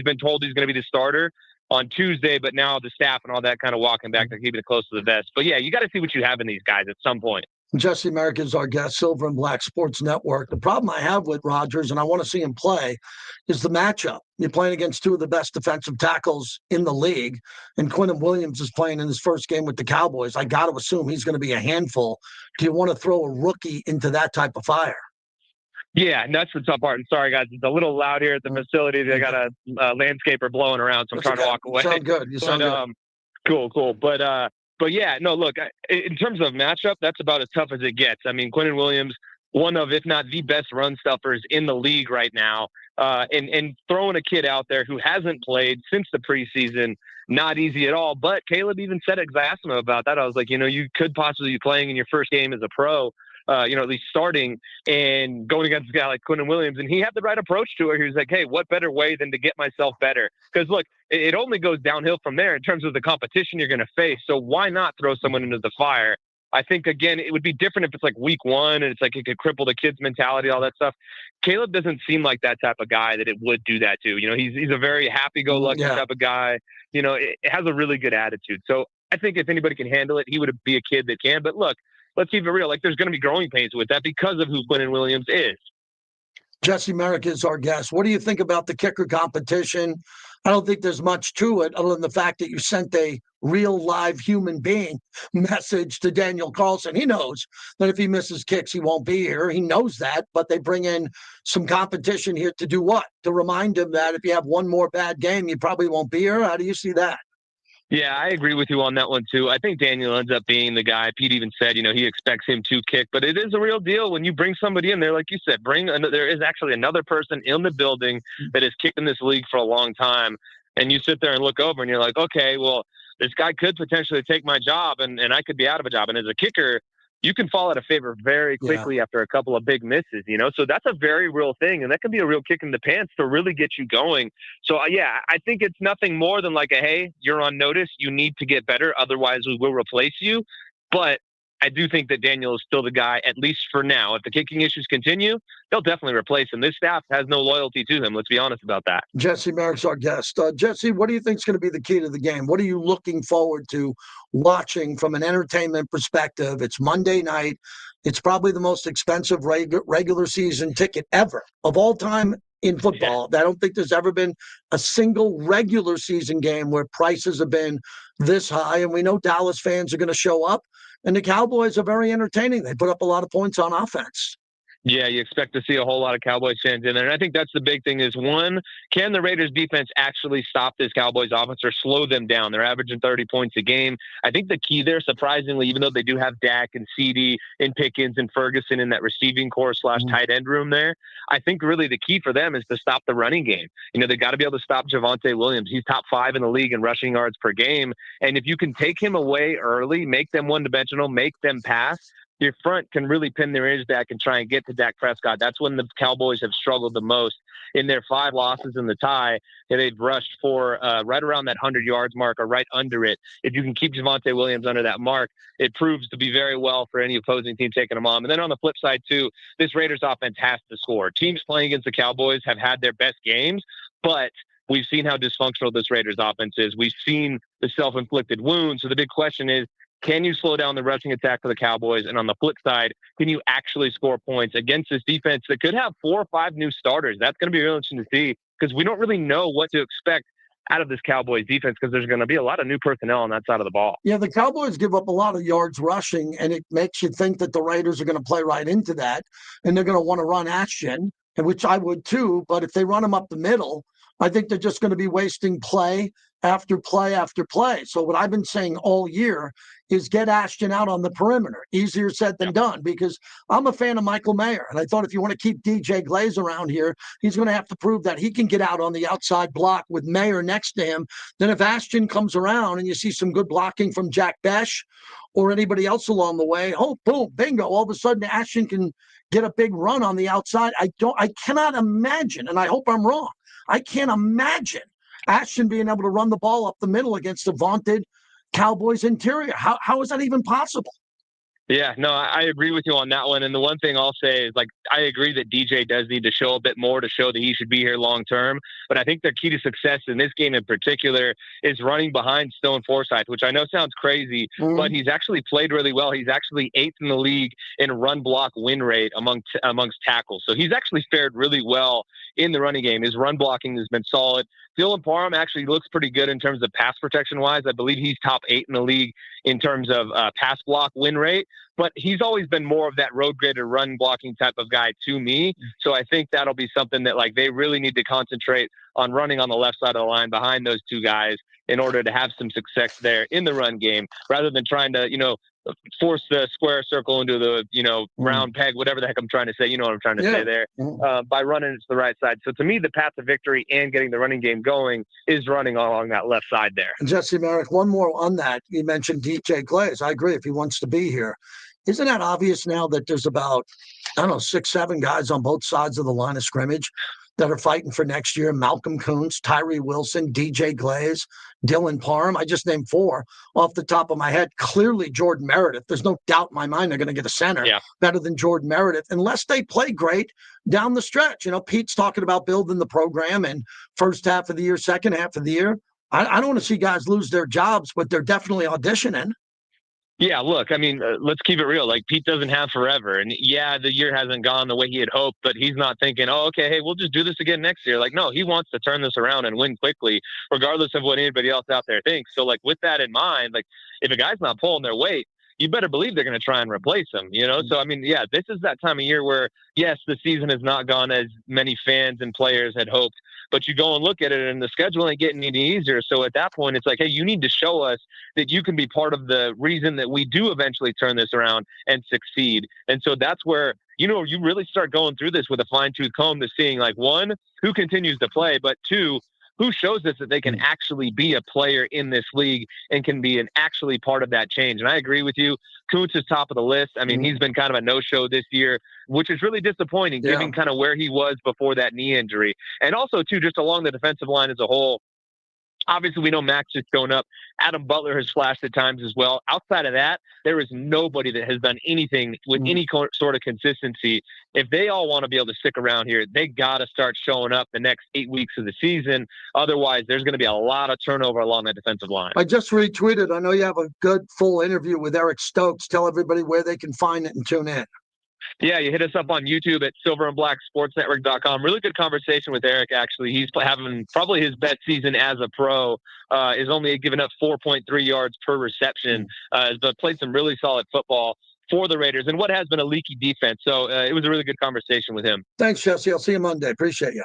been told he's going to be the starter on Tuesday, but now the staff and all that kind of walking back to keeping it close to the vest. But yeah, you got to see what you have in these guys at some point. Jesse Merrick is our guest, Silver and Black Sports Network. The problem I have with Rodgers, and I want to see him play, is the matchup. You're playing against two of the best defensive tackles in the league, and Quinnen Williams is playing in his first game with the Cowboys. I got to assume he's going to be a handful. Do you want to throw a rookie into that type of fire? Yeah, and that's the tough part. And sorry, guys, it's a little loud here at the facility. They got a landscaper blowing around, so I'm trying to walk away. You sound good. You sound good. Cool. But yeah, no, look, in terms of matchup, that's about as tough as it gets. I mean, Quinnen Williams, one of, if not the best run stuffers in the league right now, and throwing a kid out there who hasn't played since the preseason, not easy at all. But Caleb even said it, 'cause I asked him about that. I was like, you know, you could possibly be playing in your first game as a pro at least starting and going against a guy like Quentin Williams. And he had the right approach to it. He was like, hey, what better way than to get myself better? Because look, it only goes downhill from there in terms of the competition you're going to face. So why not throw someone into the fire? I think, again, it would be different if it's like week one and it's like it could cripple the kid's mentality, all that stuff. Caleb doesn't seem like that type of guy that it would do that to. He's a very happy-go-lucky type of guy. It has a really good attitude. So I think if anybody can handle it, he would be a kid that can. But look, let's keep it real. Like, there's going to be growing pains with that because of who Quentin Williams is. Jesse Merrick is our guest. What do you think about the kicker competition? I don't think there's much to it other than the fact that you sent a real live human being message to Daniel Carlson. He knows that if he misses kicks, he won't be here. He knows that, but they bring in some competition here to do what? To remind him that if you have one more bad game, you probably won't be here. How do you see that? Yeah, I agree with you on that one, too. I think Daniel ends up being the guy. Pete even said, he expects him to kick, but it is a real deal when you bring somebody in there, like you said, there is actually another person in the building that has kicked in this league for a long time. And you sit there and look over and you're like, okay, well, this guy could potentially take my job and I could be out of a job. And as a kicker, you can fall out of favor very quickly after a couple of big misses, So that's a very real thing. And that can be a real kick in the pants to really get you going. So, I think it's nothing more than like hey, you're on notice. You need to get better. Otherwise, we will replace you. But I do think that Daniel is still the guy, at least for now. If the kicking issues continue, they'll definitely replace him. This staff has no loyalty to him. Let's be honest about that. Jesse Merrick's our guest. Jesse, what do you think is going to be the key to the game? What are you looking forward to watching from an entertainment perspective? It's Monday night. It's probably the most expensive regular season ticket ever of all time in football. I don't think there's ever been a single regular season game where prices have been this high. And we know Dallas fans are going to show up. And the Cowboys are very entertaining. They put up a lot of points on offense. Yeah, you expect to see a whole lot of Cowboys fans in there. And I think that's the big thing is, one, can the Raiders defense actually stop this Cowboys offense or slow them down? They're averaging 30 points a game. I think the key there, surprisingly, even though they do have Dak and CD and Pickens and Ferguson in that receiving core / tight end room there, I think really the key for them is to stop the running game. They got to be able to stop Javonte Williams. He's top 5 in the league in rushing yards per game. And if you can take him away early, make them one-dimensional, make them pass, your front can really pin their ears back and try and get to Dak Prescott. That's when the Cowboys have struggled the most. In their 5 losses in the tie, they've rushed for right around that 100 yards mark or right under it. If you can keep Javonte Williams under that mark, it proves to be very well for any opposing team taking them on. And then on the flip side, too, this Raiders offense has to score. Teams playing against the Cowboys have had their best games, but we've seen how dysfunctional this Raiders offense is. We've seen the self-inflicted wounds. So the big question is, can you slow down the rushing attack for the Cowboys? And on the flip side, can you actually score points against this defense that could have 4 or 5 new starters? That's going to be real interesting to see because we don't really know what to expect out of this Cowboys defense because there's going to be a lot of new personnel on that side of the ball. Yeah, the Cowboys give up a lot of yards rushing, and it makes you think that the Raiders are going to play right into that, and they're going to want to run Ashton, which I would too. But if they run him up the middle, I think they're just going to be wasting play after play after play. So what I've been saying all year is get Ashton out on the perimeter. Easier said than done because I'm a fan of Michael Mayer. And I thought if you want to keep DJ Glaze around here, he's going to have to prove that he can get out on the outside block with Mayer next to him. Then if Ashton comes around and you see some good blocking from Jack Besh or anybody else along the way, oh, boom, bingo. All of a sudden Ashton can get a big run on the outside. I cannot imagine, and I hope I'm wrong, I can't imagine Ashton being able to run the ball up the middle against the vaunted Cowboys interior. How is that even possible? Yeah, no, I agree with you on that one. And the one thing I'll say is, I agree that DJ does need to show a bit more to show that he should be here long term. But I think the key to success in this game in particular is running behind Stone Forsythe, which I know sounds crazy, but he's actually played really well. He's actually 8th in the league in run block win rate amongst tackles. So he's actually fared really well in the running game. His run blocking has been solid. Dylan Parham actually looks pretty good in terms of pass protection wise. I believe he's top 8 in the league in terms of pass block win rate, but he's always been more of that road grader run blocking type of guy to me. So I think that'll be something that they really need to concentrate on running on the left side of the line behind those 2 guys in order to have some success there in the run game rather than trying to, force the square circle into the, round peg, whatever the heck I'm trying to say. You know what I'm trying to say there. By running it to the right side. So to me, the path to victory and getting the running game going is running along that left side there. Jesse Merrick, one more on that. You mentioned DJ Glaze. I agree if he wants to be here. isn't that obvious now that there's about, I don't know, 6, 7 guys on both sides of the line of scrimmage that are fighting for next year? Malcolm Kuntz, Tyree Wilson, DJ Glaze, Dylan Parham. I just named 4 off the top of my head. Clearly Jordan Meredith. There's no doubt in my mind they're going to get a center better than Jordan Meredith unless they play great down the stretch. You know, Pete's talking about building the program and first half of the year, second half of the year. I don't want to see guys lose their jobs, but they're definitely auditioning. Yeah, look, I mean, let's keep it real. Like, Pete doesn't have forever. And yeah, the year hasn't gone the way he had hoped, but he's not thinking, oh, okay, hey, we'll just do this again next year. Like, no, he wants to turn this around and win quickly, regardless of what anybody else out there thinks. So, like, with that in mind, like, if a guy's not pulling their weight, you better believe they're going to try and replace him, you know? So, I mean, yeah, this is that time of year where, yes, the season has not gone as many fans and players had hoped, but you go and look at it and the schedule ain't getting any easier. So at that point, it's like, hey, you need to show us that you can be part of the reason that we do eventually turn this around and succeed. And so that's where, you know, you really start going through this with a fine-tooth comb to seeing, like, 1, who continues to play, but 2, who shows us that they can actually be a player in this league and can be actually part of that change. And I agree with you. Kuntz is top of the list. I mean, he's been kind of a no-show this year, which is really disappointing, given kind of where he was before that knee injury. And also, too, just along the defensive line as a whole, obviously, we know Max has shown up. Adam Butler has flashed at times as well. Outside of that, there is nobody that has done anything with any sort of consistency. If they all want to be able to stick around here, they got to start showing up the next 8 weeks of the season. Otherwise, there's going to be a lot of turnover along that defensive line. I just retweeted. I know you have a good full interview with Eric Stokes. Tell everybody where they can find it and tune in. Yeah, you hit us up on YouTube at silverandblacksportsnetwork.com. Really good conversation with Eric, actually. He's having probably his best season as a pro. Is only giving up 4.3 yards per reception, but played some really solid football for the Raiders and what has been a leaky defense. So it was a really good conversation with him. Thanks, Jesse. I'll see you Monday. Appreciate you.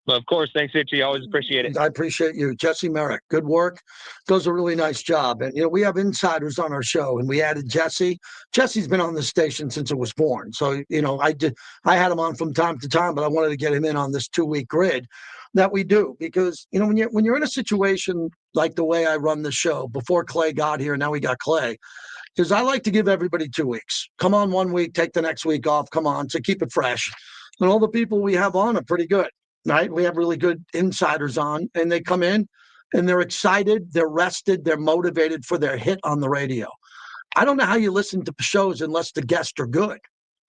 Of course. Thanks, Itchy. Always appreciate it. I appreciate you. Jesse Merrick. Good work. Does a really nice job. And, you know, we have insiders on our show, and we added Jesse. Jesse's been on the station since it was born. So, you know, I had him on from time to time, but I wanted to get him in on this 2-week grid that we do, because, you know, when you're in a situation like the way I run the show before Clay got here, now we got Clay, is I like to give everybody 2 weeks. Come on 1 week, take the next week off. Come on, to keep it fresh. And all the people we have on are pretty good, right? We have really good insiders on, and they come in and they're excited, they're rested, they're motivated for their hit on the radio. I don't know how you listen to shows unless the guests are good.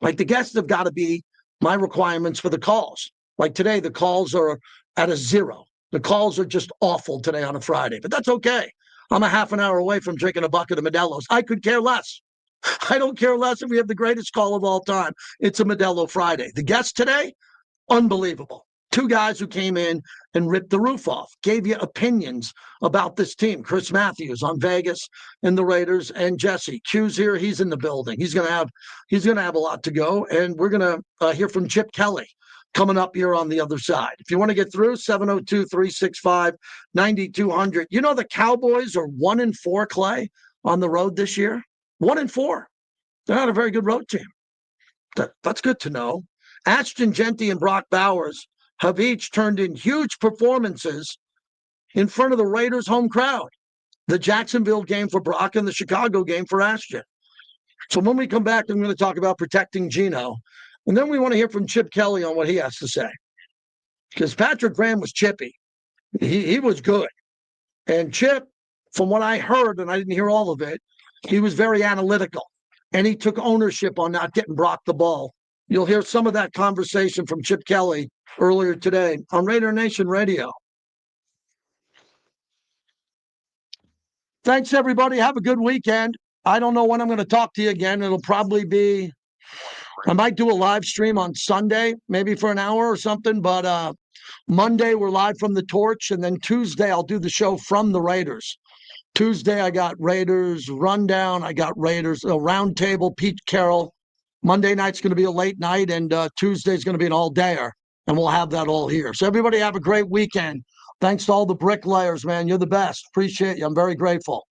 Like, the guests have got to be my requirements for the calls. Like today, the calls are at a 0. The calls are just awful today on a Friday, but that's okay. I'm a half an hour away from drinking a bucket of Modelo's. I could care less. I don't care less if we have the greatest call of all time. It's a Modelo Friday. The guests today, unbelievable. 2 guys who came in and ripped the roof off, gave you opinions about this team. Chris Matthews on Vegas and the Raiders, and Jesse Q's here. He's in the building. He's gonna have a lot to go, and we're gonna hear from Chip Kelly coming up here on the other side. If you want to get through, 702-365-9200. You know, the Cowboys are 1-4, Clay, on the road this year. 1-4. They're not a very good road team. That's good to know. Ashton Jeanty and Brock Bowers have each turned in huge performances in front of the Raiders' home crowd. The Jacksonville game for Brock and the Chicago game for Ashton. So when we come back, I'm going to talk about protecting Geno. And then we want to hear from Chip Kelly on what he has to say. Because Patrick Graham was chippy. He was good. And Chip, from what I heard, and I didn't hear all of it, he was very analytical. And he took ownership on not getting Brock the ball. You'll hear some of that conversation from Chip Kelly earlier today on Raider Nation Radio. Thanks, everybody. Have a good weekend. I don't know when I'm going to talk to you again. It'll probably be, I might do a live stream on Sunday, maybe for an hour or something. But Monday, we're live from the Torch. And then Tuesday, I'll do the show from the Raiders. Tuesday, I got Raiders Rundown. I got Raiders Roundtable, Pete Carroll. Monday night's going to be a late night, and Tuesday's going to be an all-dayer. And we'll have that all here. So everybody have a great weekend. Thanks to all the bricklayers, man. You're the best. Appreciate you. I'm very grateful.